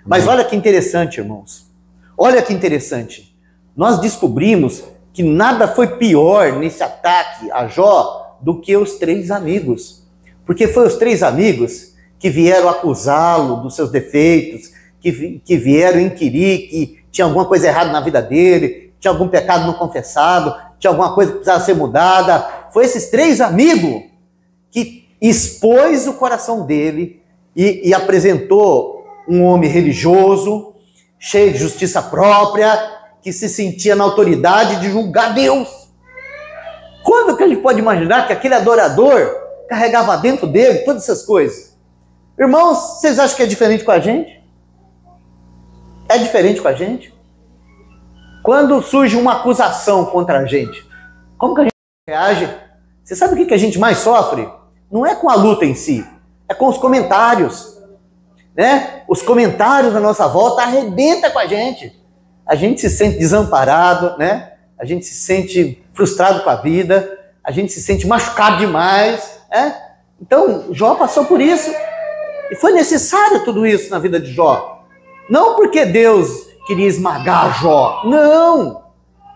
Mas olha que interessante, irmãos. Olha que interessante. Nós descobrimos que nada foi pior nesse ataque a Jó do que os 3 amigos. Porque foi os 3 amigos que vieram acusá-lo dos seus defeitos, que vieram inquirir que tinha alguma coisa errada na vida dele, tinha algum pecado não confessado, tinha alguma coisa que precisava ser mudada. Foi esses 3 amigos que expôs o coração dele e apresentou um homem religioso, cheio de justiça própria, que se sentia na autoridade de julgar Deus. Quando que a gente pode imaginar que aquele adorador carregava dentro dele todas essas coisas? Irmãos, vocês acham que é diferente com a gente? É diferente com a gente? Quando surge uma acusação contra a gente, como que a gente reage? Você sabe o que a gente mais sofre? Não é com a luta em si, é com os comentários, né? Os comentários na nossa volta arrebentam com a gente. A gente se sente desamparado, né? A gente se sente frustrado com a vida, a gente se sente machucado demais, né? Então, Jó passou por isso, e foi necessário tudo isso na vida de Jó. Não porque Deus queria esmagar Jó, não!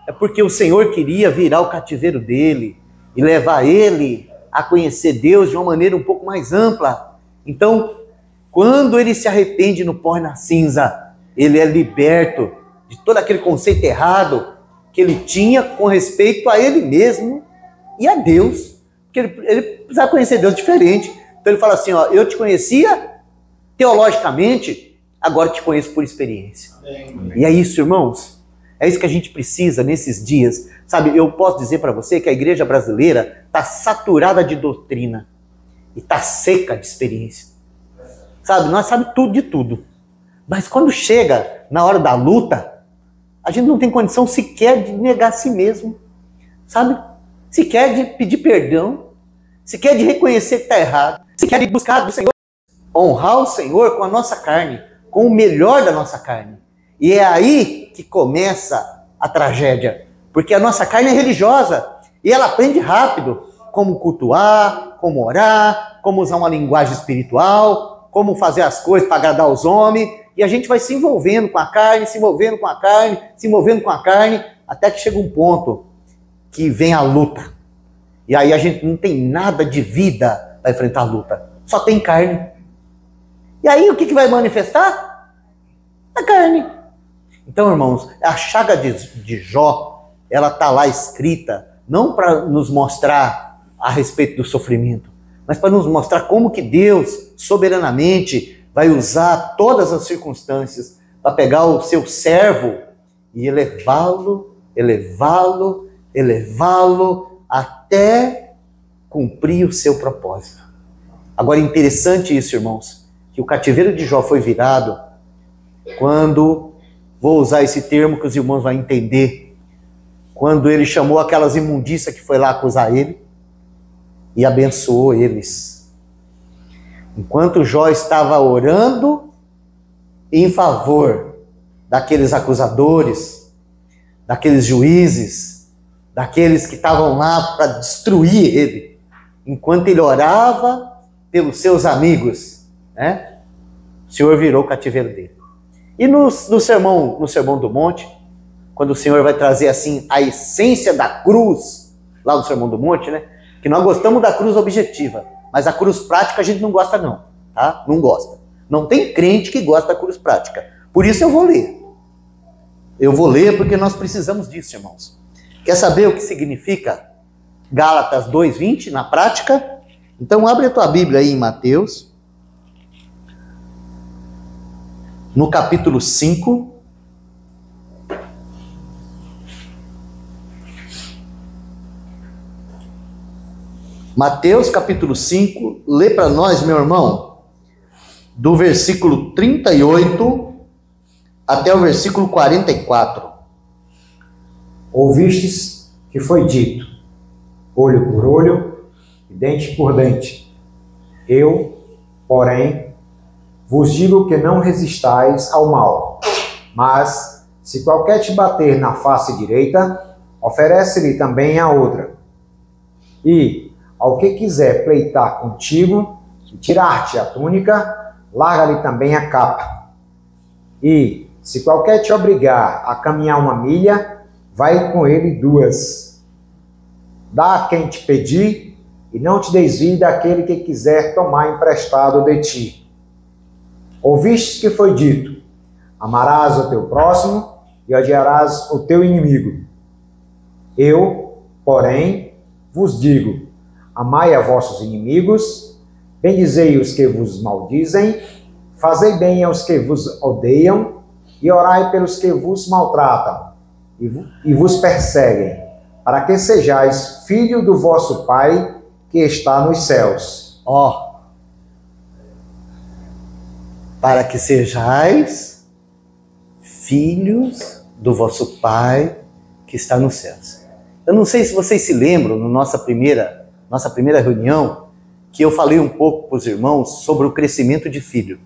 É porque o Senhor queria virar o cativeiro dele e levar ele a conhecer Deus de uma maneira um pouco mais ampla. Então, quando ele se arrepende no pó e na cinza, ele é liberto de todo aquele conceito errado que ele tinha com respeito a ele mesmo e a Deus. Porque ele precisava conhecer Deus diferente. Então ele fala assim, ó, eu te conhecia teologicamente, agora te conheço por experiência. Amém. E é isso, irmãos. É isso que a gente precisa nesses dias. Sabe, eu posso dizer para você que a igreja brasileira está saturada de doutrina e está seca de experiência. Sabe, nós sabemos tudo de tudo. Mas quando chega na hora da luta, a gente não tem condição sequer de negar a si mesmo, sabe? Sequer de pedir perdão, sequer de reconhecer que está errado, sequer de buscar do Senhor, honrar o Senhor com a nossa carne, com o melhor da nossa carne. E é aí que começa a tragédia, porque a nossa carne é religiosa e ela aprende rápido como cultuar, como orar, como usar uma linguagem espiritual, como fazer as coisas para agradar os homens. E a gente vai se envolvendo com a carne, se envolvendo com a carne, se envolvendo com a carne, até que chega um ponto que vem a luta. E aí a gente não tem nada de vida para enfrentar a luta. Só tem carne. E aí o que vai manifestar? A carne. Então, irmãos, a chaga de Jó, ela está lá escrita, não para nos mostrar a respeito do sofrimento, mas para nos mostrar como que Deus, soberanamente, vai usar todas as circunstâncias para pegar o seu servo e elevá-lo, elevá-lo, elevá-lo até cumprir o seu propósito. Agora é interessante isso, irmãos, que o cativeiro de Jó foi virado quando, vou usar esse termo que os irmãos vão entender, quando ele chamou aquelas imundícias que foi lá acusar ele e abençoou eles. Enquanto Jó estava orando em favor daqueles acusadores, daqueles juízes, daqueles que estavam lá para destruir ele, enquanto ele orava pelos seus amigos, né? O Senhor virou o cativeiro dele. E no sermão do Monte, quando o Senhor vai trazer assim a essência da cruz, lá no Sermão do Monte, né? Que nós gostamos da cruz objetiva, mas a cruz prática a gente não gosta não, tá? Não gosta. Não tem crente que gosta da cruz prática. Por isso eu vou ler. Eu vou ler porque nós precisamos disso, irmãos. Quer saber o que significa Gálatas 2:20, na prática. Então abre a tua Bíblia aí em Mateus, no capítulo 5. Mateus capítulo 5, lê para nós, meu irmão, do versículo 38 até o versículo 44. Ouvistes que foi dito, olho por olho e dente por dente. Eu, porém, vos digo que não resistais ao mal, mas, se qualquer te bater na face direita, oferece-lhe também a outra. E, ao que quiser pleitar contigo e tirar-te a túnica, larga-lhe também a capa. E, se qualquer te obrigar a caminhar 1 milha, vai com ele 2. Dá a quem te pedir, e não te desvie daquele que quiser tomar emprestado de ti. Ouvistes que foi dito, amarás o teu próximo e odiarás o teu inimigo. Eu, porém, vos digo, amai a vossos inimigos, bendizei os que vos maldizem, fazei bem aos que vos odeiam, e orai pelos que vos maltratam e vos perseguem, para que sejais filho do vosso Pai que está nos céus. Para que sejais filhos do vosso Pai que está nos céus. Eu não sei se vocês se lembram, na nossa primeira reunião, que eu falei um pouco para os irmãos sobre o crescimento de filho,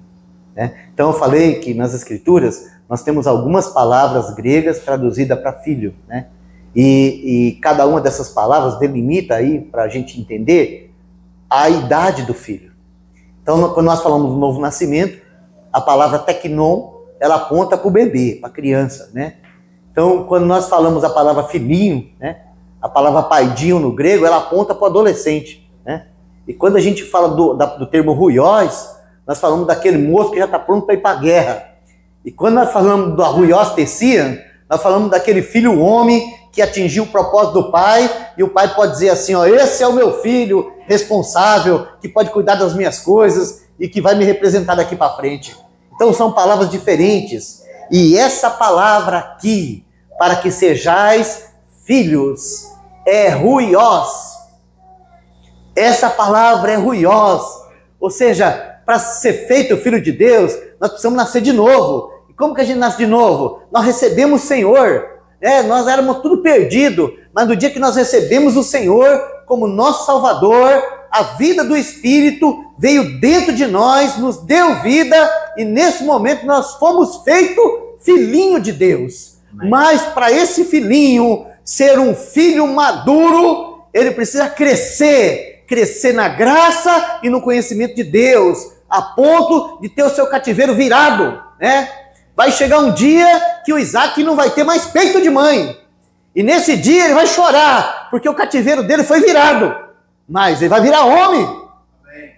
né? Então eu falei que nas Escrituras nós temos algumas palavras gregas traduzidas para filho, né? E cada uma dessas palavras delimita aí, para a gente entender, a idade do filho. Então, quando nós falamos do novo nascimento, a palavra teknon, ela aponta para o bebê, para a criança, né? Então, quando nós falamos a palavra filhinho, né? A palavra paidinho no grego, ela aponta para o adolescente, né? E quando a gente fala do termo ruiós, nós falamos daquele moço que já está pronto para ir para a guerra. E quando nós falamos da ruiós tecian, nós falamos daquele filho homem que atingiu o propósito do pai, e o pai pode dizer assim, ó, esse é o meu filho responsável, que pode cuidar das minhas coisas e que vai me representar daqui para frente. Então são palavras diferentes. E essa palavra aqui, para que sejais filhos, é ruiós. Essa palavra é ruiós. Ou seja, para ser feito filho de Deus, nós precisamos nascer de novo. E como que a gente nasce de novo? Nós recebemos o Senhor. Nós éramos tudo perdido, mas no dia que nós recebemos o Senhor como nosso Salvador, a vida do Espírito veio dentro de nós, nos deu vida, e nesse momento nós fomos feitos filhinho de Deus. Amém. Mas para esse filhinho ser um filho maduro, ele precisa crescer na graça e no conhecimento de Deus, a ponto de ter o seu cativeiro virado, né? Vai chegar um dia que o Isaac não vai ter mais peito de mãe. E nesse dia ele vai chorar, porque o cativeiro dele foi virado. Mas ele vai virar homem.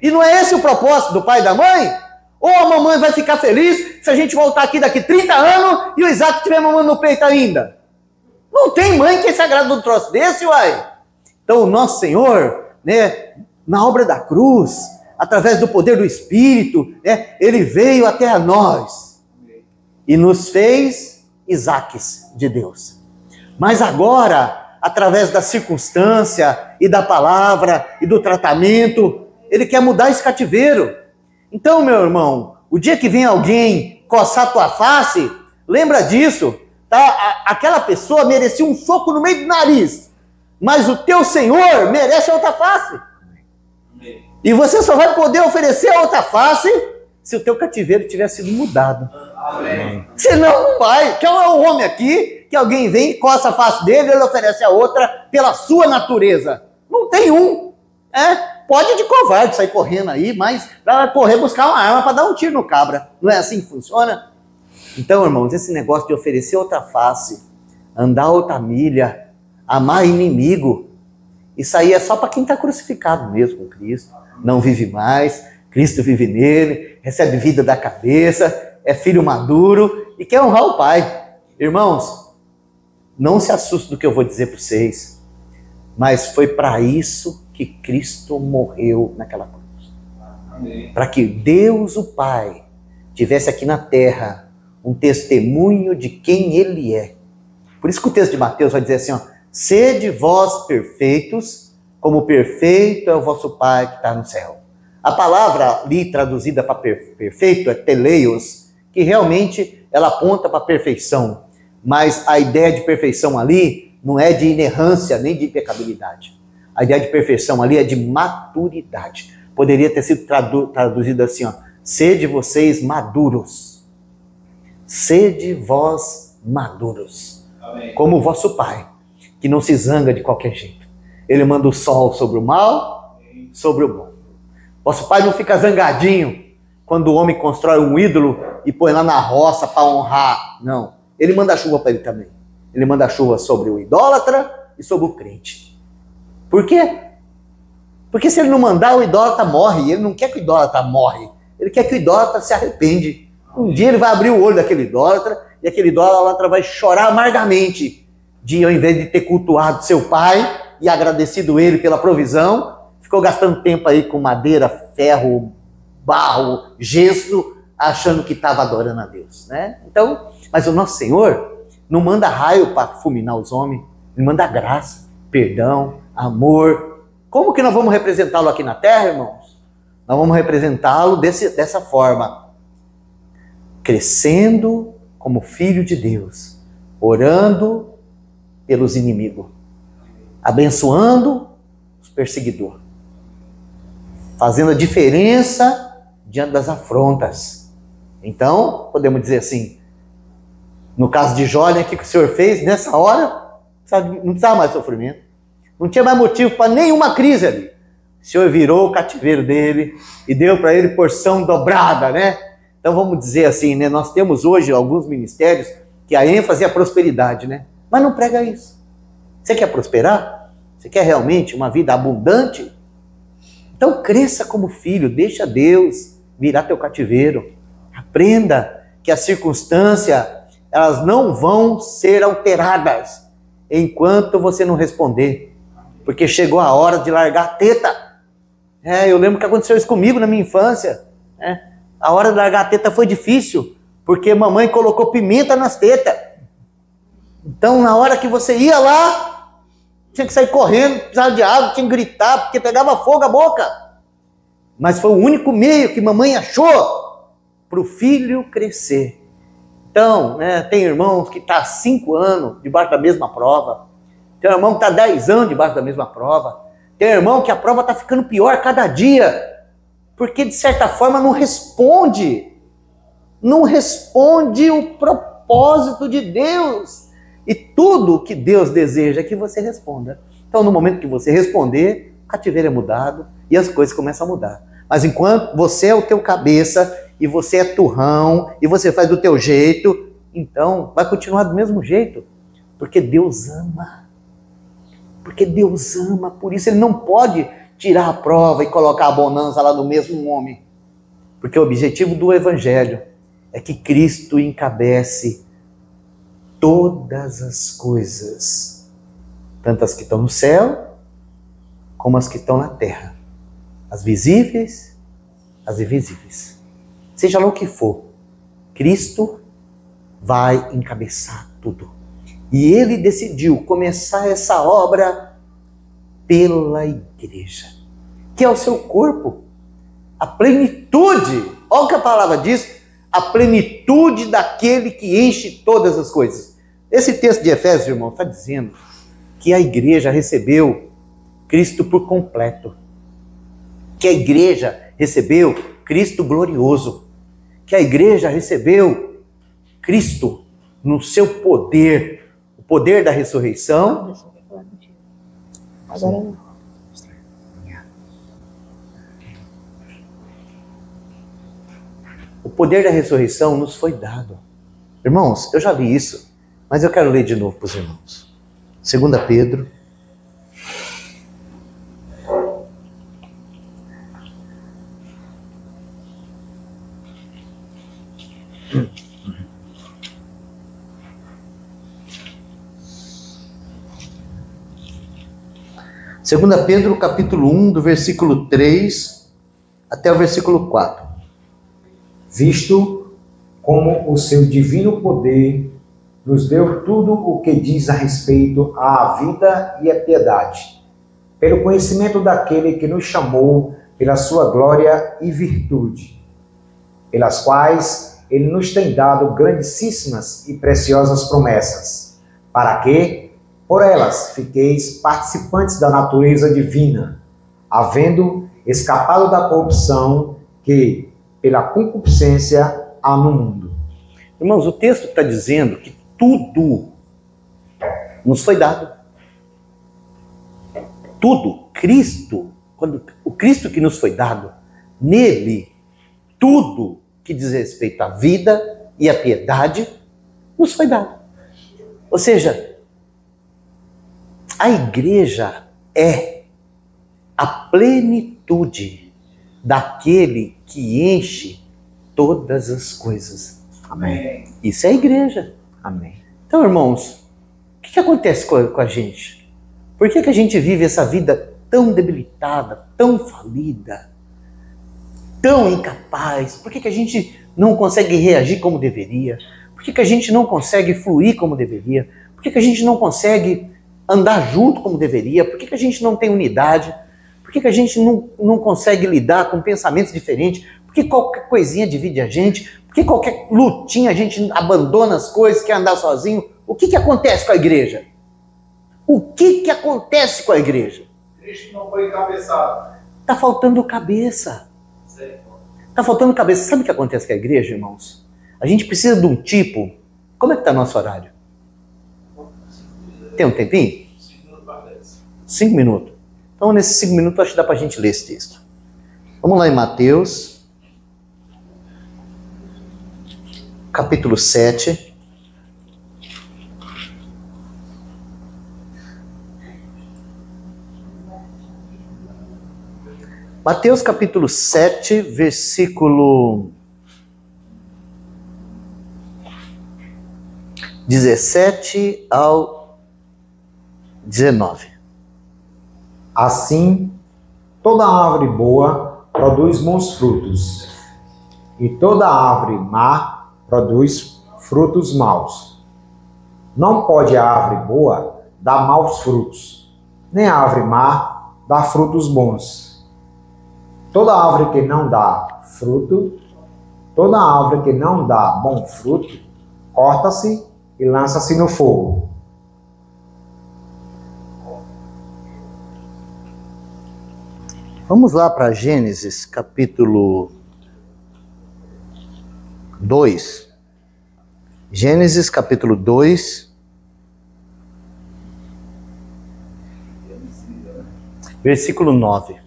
E não é esse o propósito do pai e da mãe? Ou a mamãe vai ficar feliz se a gente voltar aqui daqui 30 anos e o Isaac estiver mamando no peito ainda? Não tem mãe que se agrada de um troço desse, uai. Então o nosso Senhor, né, na obra da cruz, através do poder do Espírito, né, ele veio até a nós e nos fez Isaques de Deus. Mas agora, através da circunstância e da palavra e do tratamento, ele quer mudar esse cativeiro. Então, meu irmão, o dia que vem alguém coçar tua face, lembra disso, tá? Aquela pessoa merecia um soco no meio do nariz, mas o teu Senhor merece a outra face. E você só vai poder oferecer a outra face se o teu cativeiro tiver sido mudado. Amém. Senão não vai. Que é um homem aqui, que alguém vem, coça a face dele, ele oferece a outra pela sua natureza. Não tem um. Pode de covarde sair correndo aí, mas vai correr buscar uma arma para dar um tiro no cabra. Não é assim que funciona? Então, irmãos, esse negócio de oferecer outra face, andar outra milha, amar inimigo, isso aí é só para quem está crucificado mesmo com Cristo. Não vive mais, Cristo vive nele, recebe vida da cabeça, é filho maduro e quer honrar o Pai. Irmãos, não se assustem do que eu vou dizer para vocês. Mas foi para isso que Cristo morreu naquela cruz. Para que Deus, o Pai, tivesse aqui na terra um testemunho de quem Ele é. Por isso que o texto de Mateus vai dizer assim, ó, sede vós perfeitos, como perfeito é o vosso Pai que está no céu. A palavra ali traduzida para perfeito é teleios, que realmente ela aponta para a perfeição. Mas a ideia de perfeição ali não é de inerrância nem de impecabilidade. A ideia de perfeição ali é de maturidade. Poderia ter sido traduzido assim, ó, sede vocês maduros. Sede vós maduros. Amém. Como o vosso Pai, que não se zanga de qualquer jeito. Ele manda o sol sobre o mal, sobre o bom. Vosso Pai não fica zangadinho quando o homem constrói um ídolo e põe lá na roça para honrar. Não. Ele manda a chuva para ele também. Ele manda a chuva sobre o idólatra e sobre o crente. Por quê? Porque se ele não mandar, o idólatra morre. E ele não quer que o idólatra morre. Ele quer que o idólatra se arrepende. Um dia ele vai abrir o olho daquele idólatra e aquele idólatra vai chorar amargamente de, ao invés de ter cultuado seu pai e agradecido ele pela provisão, ficou gastando tempo aí com madeira, ferro, barro, gesso, achando que estava adorando a Deus, né? Então, mas o nosso Senhor não manda raio para fulminar os homens, ele manda graça, perdão, amor. Como que nós vamos representá-lo aqui na terra, irmãos? Nós vamos representá-lo dessa forma, crescendo como filho de Deus, orando pelos inimigos, abençoando os perseguidores, fazendo a diferença diante das afrontas. Então, podemos dizer assim, no caso de Jó, né, o que o Senhor fez nessa hora? Não precisava mais sofrimento. Não tinha mais motivo para nenhuma crise ali. O Senhor virou o cativeiro dele e deu para ele porção dobrada, né? Então vamos dizer assim, né? Nós temos hoje alguns ministérios que a ênfase é a prosperidade, né? Mas não prega isso. Você quer prosperar? Você quer realmente uma vida abundante? Então cresça como filho, deixa Deus virar teu cativeiro. Aprenda que as circunstâncias, elas não vão ser alteradas enquanto você não responder. Porque chegou a hora de largar a teta. Eu lembro que aconteceu isso comigo na minha infância. A hora de largar a teta foi difícil, porque mamãe colocou pimenta nas tetas. Então, na hora que você ia lá, tinha que sair correndo, precisava de água, tinha que gritar, porque pegava fogo a boca. Mas foi o único meio que mamãe achou para o filho crescer. Então, tem irmãos que estão há 5 anos debaixo da mesma prova. Tem irmão que está 10 anos debaixo da mesma prova. Tem irmão que a prova está ficando pior a cada dia. Porque, de certa forma, não responde o propósito de Deus. E tudo que Deus deseja é que você responda. Então, no momento que você responder, o cativeiro é mudado e as coisas começam a mudar. Mas enquanto você é o teu cabeça e você é turrão e você faz do teu jeito, então vai continuar do mesmo jeito. Porque Deus ama. Porque Deus ama, por isso Ele não pode tirar a prova e colocar a bonança lá no mesmo homem. Porque o objetivo do Evangelho é que Cristo encabece todas as coisas, tanto as que estão no céu, como as que estão na terra. As visíveis, as invisíveis. Seja lá o que for, Cristo vai encabeçar tudo. E Ele decidiu começar essa obra pela igreja, que é o seu corpo, a plenitude, olha o que a palavra diz, a plenitude daquele que enche todas as coisas. Esse texto de Efésios, irmão, está dizendo que a igreja recebeu Cristo por completo, que a igreja recebeu Cristo glorioso, que a igreja recebeu Cristo no seu poder, o poder da ressurreição. Agora não. O poder da ressurreição nos foi dado. Irmãos, eu já li isso, mas eu quero ler de novo para os irmãos. 2 Pedro. 2 Pedro capítulo 1, do versículo 3 até o versículo 4. Visto como o seu divino poder nos deu tudo o que diz a respeito à vida e à piedade, pelo conhecimento daquele que nos chamou pela sua glória e virtude, pelas quais ele nos tem dado grandíssimas e preciosas promessas, para que, por elas, fiqueis participantes da natureza divina, havendo escapado da corrupção que, pela concupiscência, há no mundo. Irmãos, o texto está dizendo que tudo nos foi dado. Tudo. Cristo, o Cristo que nos foi dado, nele, tudo que diz respeito à vida e à piedade, nos foi dado. Ou seja, a igreja é a plenitude daquele que enche todas as coisas. Amém. Isso é a igreja. Amém. Então, irmãos, o que acontece com a gente? Por que a gente vive essa vida tão debilitada, tão falida, tão incapaz? Por que a gente não consegue reagir como deveria? Por que a gente não consegue fluir como deveria? Por que a gente não consegue andar junto como deveria? Por que a gente não tem unidade? Por que a gente não consegue lidar com pensamentos diferentes? Por que qualquer coisinha divide a gente? Por que qualquer lutinha a gente abandona as coisas, quer andar sozinho? O que acontece com a igreja? O que acontece com a igreja? Cristo não foi encabeçado. Está faltando cabeça. Está faltando cabeça. Sabe o que acontece com a igreja, irmãos? A gente precisa de um tipo... Como é que está nosso horário? Tem um tempinho? 5 minutos. Então, nesses 5 minutos, acho que dá para a gente ler esse texto. Vamos lá em Mateus, capítulo 7. Mateus, capítulo 7, versículo 17 ao 19. Assim, toda árvore boa produz bons frutos, e toda árvore má produz frutos maus. Não pode a árvore boa dar maus frutos, nem a árvore má dar frutos bons. Toda árvore que não dá fruto, toda árvore que não dá bom fruto, corta-se e lança-se no fogo. Vamos lá para Gênesis, capítulo 2. Gênesis, capítulo 2. Versículo 9.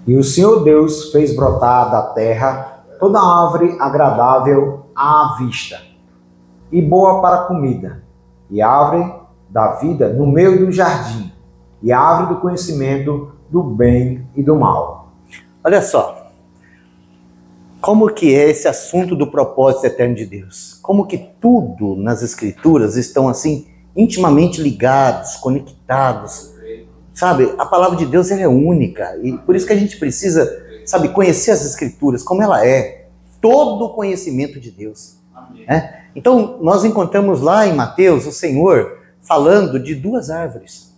E o Senhor Deus fez brotar da terra toda árvore agradável à vista, e boa para a comida, e árvore da vida no meio do jardim, e árvore do conhecimento do bem e do mal. Olha só, como que é esse assunto do propósito eterno de Deus? Como que tudo nas Escrituras estão assim intimamente ligados, conectados. Sabe, a palavra de Deus ela é única e por isso que a gente precisa, sabe, conhecer as Escrituras como ela é. Todo o conhecimento de Deus. Né? Então, nós encontramos lá em Mateus o Senhor falando de 2 árvores.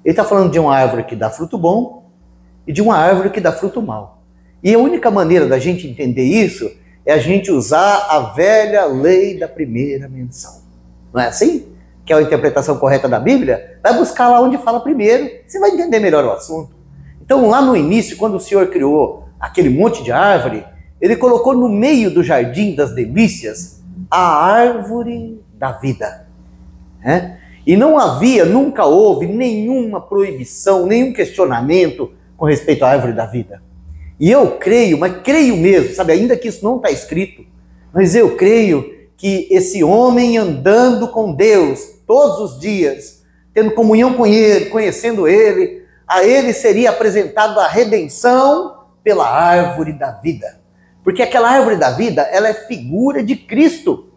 Ele está falando de uma árvore que dá fruto bom e de uma árvore que dá fruto mau. E a única maneira da gente entender isso é a gente usar a velha lei da primeira menção. Não é assim? Que é a interpretação correta da Bíblia? Vai buscar lá onde fala primeiro, você vai entender melhor o assunto. Então, lá no início, quando o Senhor criou aquele monte de árvore, ele colocou no meio do jardim das delícias a árvore da vida. Né? E não havia, nunca houve nenhuma proibição, nenhum questionamento com respeito à árvore da vida. E eu creio, mas creio mesmo, sabe, ainda que isso não está escrito, mas eu creio que esse homem andando com Deus todos os dias, tendo comunhão com Ele, conhecendo Ele, a ele seria apresentado a redenção pela árvore da vida. Porque aquela árvore da vida, ela é figura de Cristo.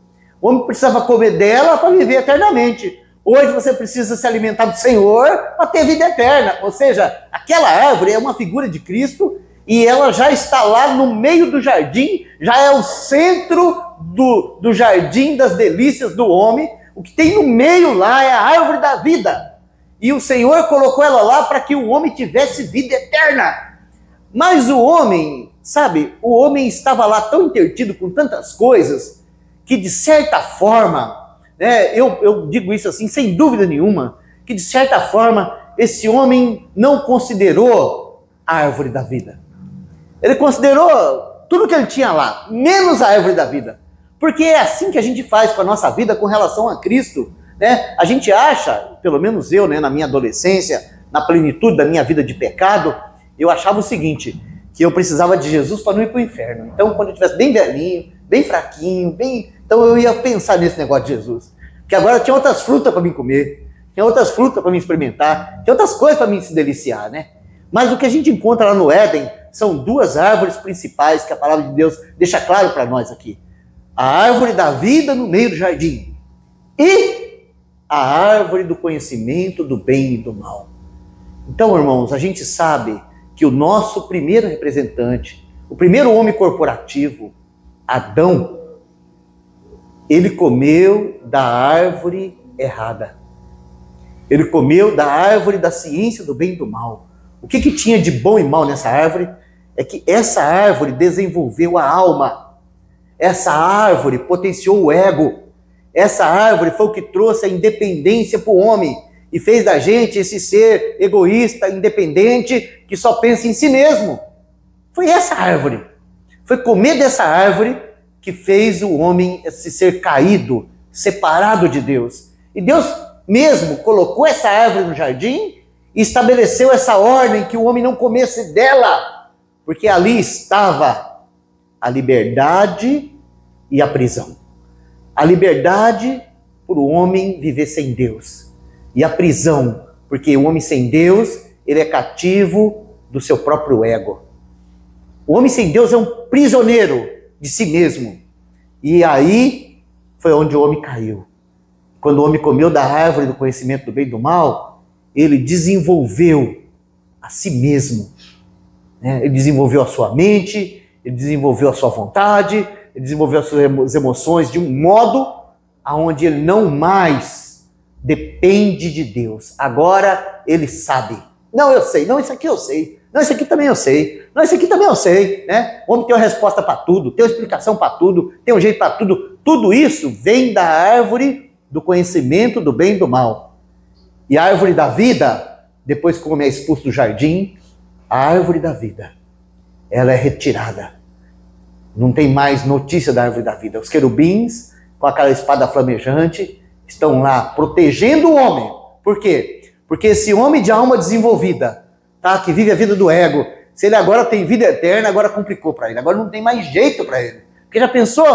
O homem precisava comer dela para viver eternamente. Hoje você precisa se alimentar do Senhor para ter vida eterna. Ou seja, aquela árvore é uma figura de Cristo e ela já está lá no meio do jardim, já é o centro do jardim das delícias do homem. O que tem no meio lá é a árvore da vida. E o Senhor colocou ela lá para que o homem tivesse vida eterna. Mas o homem, sabe, o homem estava lá tão intertido com tantas coisas que de certa forma, eu digo isso assim, sem dúvida nenhuma, que de certa forma esse homem não considerou a árvore da vida. Ele considerou tudo que ele tinha lá, menos a árvore da vida. Porque é assim que a gente faz com a nossa vida com relação a Cristo. Né? A gente acha, pelo menos eu, na minha adolescência, na plenitude da minha vida de pecado, eu achava o seguinte, que eu precisava de Jesus para não ir para o inferno. Então, quando eu estivesse bem velhinho, bem fraquinho, então eu ia pensar nesse negócio de Jesus. Porque agora tinha outras frutas para mim comer, tinha outras frutas para mim experimentar, tinha outras coisas para mim se deliciar, né? Mas o que a gente encontra lá no Éden são duas árvores principais que a palavra de Deus deixa claro para nós aqui. A árvore da vida no meio do jardim e a árvore do conhecimento do bem e do mal. Então, irmãos, a gente sabe que o nosso primeiro representante, o primeiro homem corporativo, Adão, ele comeu da árvore errada. Ele comeu da árvore da ciência do bem e do mal. O que tinha de bom e mal nessa árvore? É que essa árvore desenvolveu a alma. Essa árvore potenciou o ego. Essa árvore foi o que trouxe a independência para o homem e fez da gente esse ser egoísta, independente, que só pensa em si mesmo. Foi essa árvore. Foi comer dessa árvore que fez o homem esse ser caído, separado de Deus. E Deus mesmo colocou essa árvore no jardim e estabeleceu essa ordem que o homem não comesse dela, porque ali estava a liberdade e a prisão. A liberdade para o homem viver sem Deus. E a prisão, porque o homem sem Deus, ele é cativo do seu próprio ego. O homem sem Deus é um prisioneiro de si mesmo. E aí foi onde o homem caiu. Quando o homem comeu da árvore do conhecimento do bem e do mal, ele desenvolveu a si mesmo. Ele desenvolveu a sua mente, ele desenvolveu a sua vontade, ele desenvolveu as suas emoções de um modo aonde ele não mais depende de Deus. Agora ele sabe. Não, eu sei. Não, isso aqui eu sei. Não, isso aqui também eu sei. Não, isso aqui também eu sei. Né? O homem tem uma resposta para tudo, tem uma explicação para tudo, tem um jeito para tudo. Tudo isso vem da árvore do conhecimento do bem e do mal. E a árvore da vida, depois que o homem é expulso do jardim, a árvore da vida, ela é retirada. Não tem mais notícia da árvore da vida. Os querubins, com aquela espada flamejante, estão lá protegendo o homem. Por quê? Porque esse homem de alma desenvolvida, tá, que vive a vida do ego, se ele agora tem vida eterna, agora complicou para ele. Agora não tem mais jeito para ele. Porque já pensou?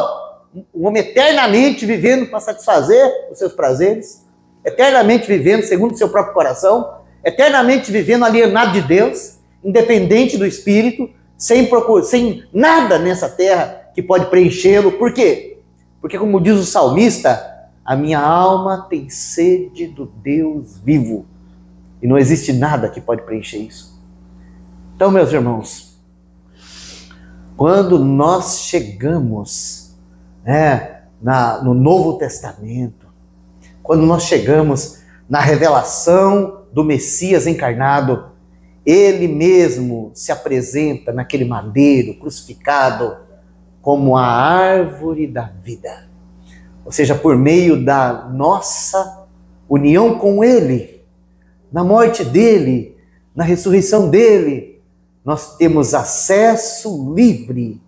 O homem eternamente vivendo para satisfazer os seus prazeres, eternamente vivendo segundo o seu próprio coração, eternamente vivendo alienado de Deus, independente do Espírito, sem nada nessa terra que pode preenchê-lo. Por quê? Porque, como diz o salmista, a minha alma tem sede do Deus vivo. E não existe nada que pode preencher isso. Então, meus irmãos, quando nós chegamos no Novo Testamento, quando nós chegamos na revelação do Messias encarnado, ele mesmo se apresenta naquele madeiro crucificado como a árvore da vida. Ou seja, por meio da nossa união com ele, na morte dele, na ressurreição dele, nós temos acesso livre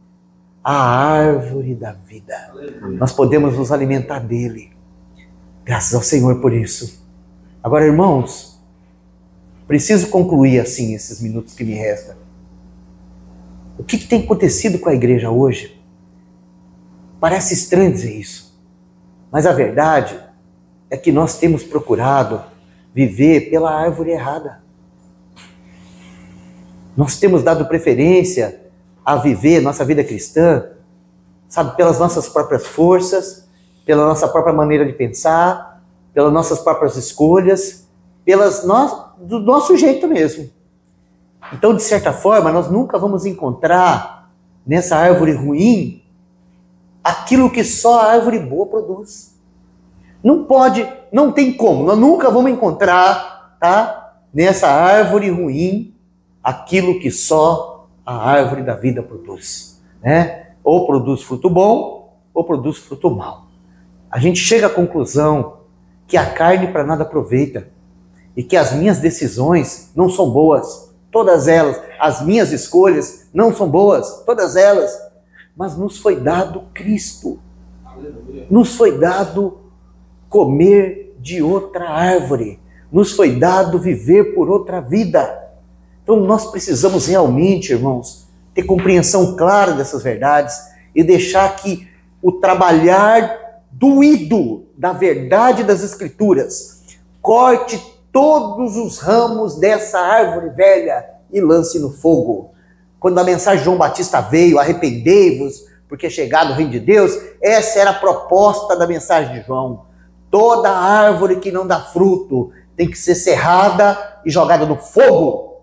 à árvore da vida. Nós podemos nos alimentar dele. Graças ao Senhor por isso. Agora, irmãos, preciso concluir assim esses minutos que me restam. O que tem acontecido com a igreja hoje? Parece estranho dizer isso, mas a verdade é que nós temos procurado viver pela árvore errada. Nós temos dado preferência a viver nossa vida cristã, sabe, pelas nossas próprias forças, pela nossa própria maneira de pensar, pelas nossas próprias escolhas, do nosso jeito mesmo. Então, de certa forma, nós nunca vamos encontrar nessa árvore ruim aquilo que só a árvore boa produz. Não pode, não tem como, nós nunca vamos encontrar, tá, nessa árvore ruim aquilo que só a árvore da vida produz, né? Ou produz fruto bom, ou produz fruto mau. A gente chega à conclusão que a carne para nada aproveita e que as minhas decisões não são boas, todas elas, as minhas escolhas não são boas, todas elas, mas nos foi dado Cristo, nos foi dado comer de outra árvore, nos foi dado viver por outra vida. Então nós precisamos realmente, irmãos, ter compreensão clara dessas verdades e deixar que o trabalhar doído da verdade das Escrituras corte todos os ramos dessa árvore velha e lance no fogo. Quando a mensagem de João Batista veio, arrependei-vos, porque é chegado o reino de Deus, essa era a proposta da mensagem de João. Toda árvore que não dá fruto tem que ser serrada e jogada no fogo.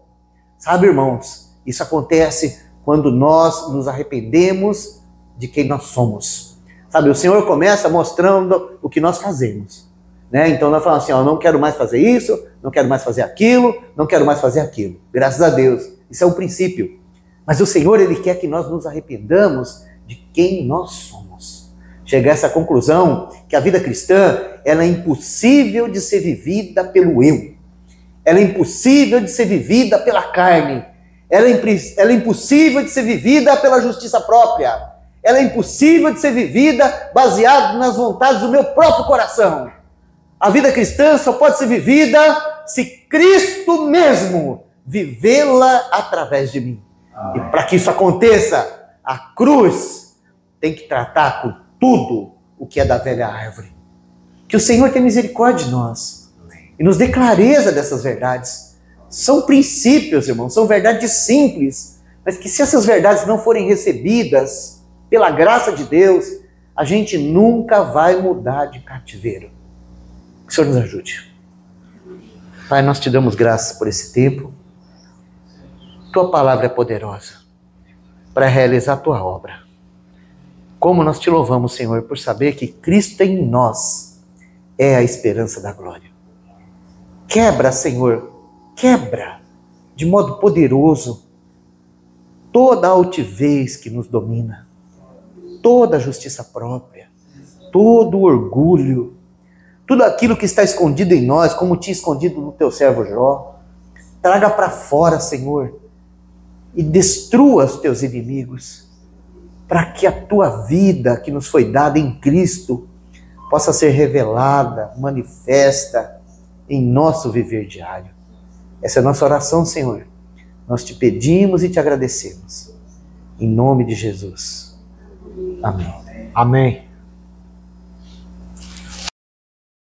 Sabe, irmãos, isso acontece quando nós nos arrependemos de quem nós somos. Sabe, o Senhor começa mostrando o que nós fazemos, né? Então nós falamos assim, ó, não quero mais fazer isso, não quero mais fazer aquilo, não quero mais fazer aquilo. Graças a Deus, isso é um princípio. Mas o Senhor, Ele quer que nós nos arrependamos de quem nós somos. Chegar a essa conclusão que a vida cristã, ela é impossível de ser vivida pelo eu. Ela é impossível de ser vivida pela carne. Ela é impossível de ser vivida pela justiça própria. Ela é impossível de ser vivida baseada nas vontades do meu próprio coração. A vida cristã só pode ser vivida se Cristo mesmo vivê-la através de mim. E para que isso aconteça, a cruz tem que tratar com tudo o que é da velha árvore. Que o Senhor tenha misericórdia de nós e nos dê clareza dessas verdades. São princípios, irmãos, são verdades simples, mas que se essas verdades não forem recebidas pela graça de Deus, a gente nunca vai mudar de cativeiro. Que o Senhor nos ajude. Pai, nós te damos graças por esse tempo. Tua palavra é poderosa para realizar a tua obra. Como nós te louvamos, Senhor, por saber que Cristo em nós é a esperança da glória. Quebra, Senhor, quebra de modo poderoso toda a altivez que nos domina, toda a justiça própria, todo o orgulho, tudo aquilo que está escondido em nós, como tinha escondido no teu servo Jó. Traga para fora, Senhor, e destrua os teus inimigos, para que a tua vida que nos foi dada em Cristo possa ser revelada, manifesta em nosso viver diário. Essa é a nossa oração, Senhor. Nós te pedimos e te agradecemos. Em nome de Jesus. Amém. Amém.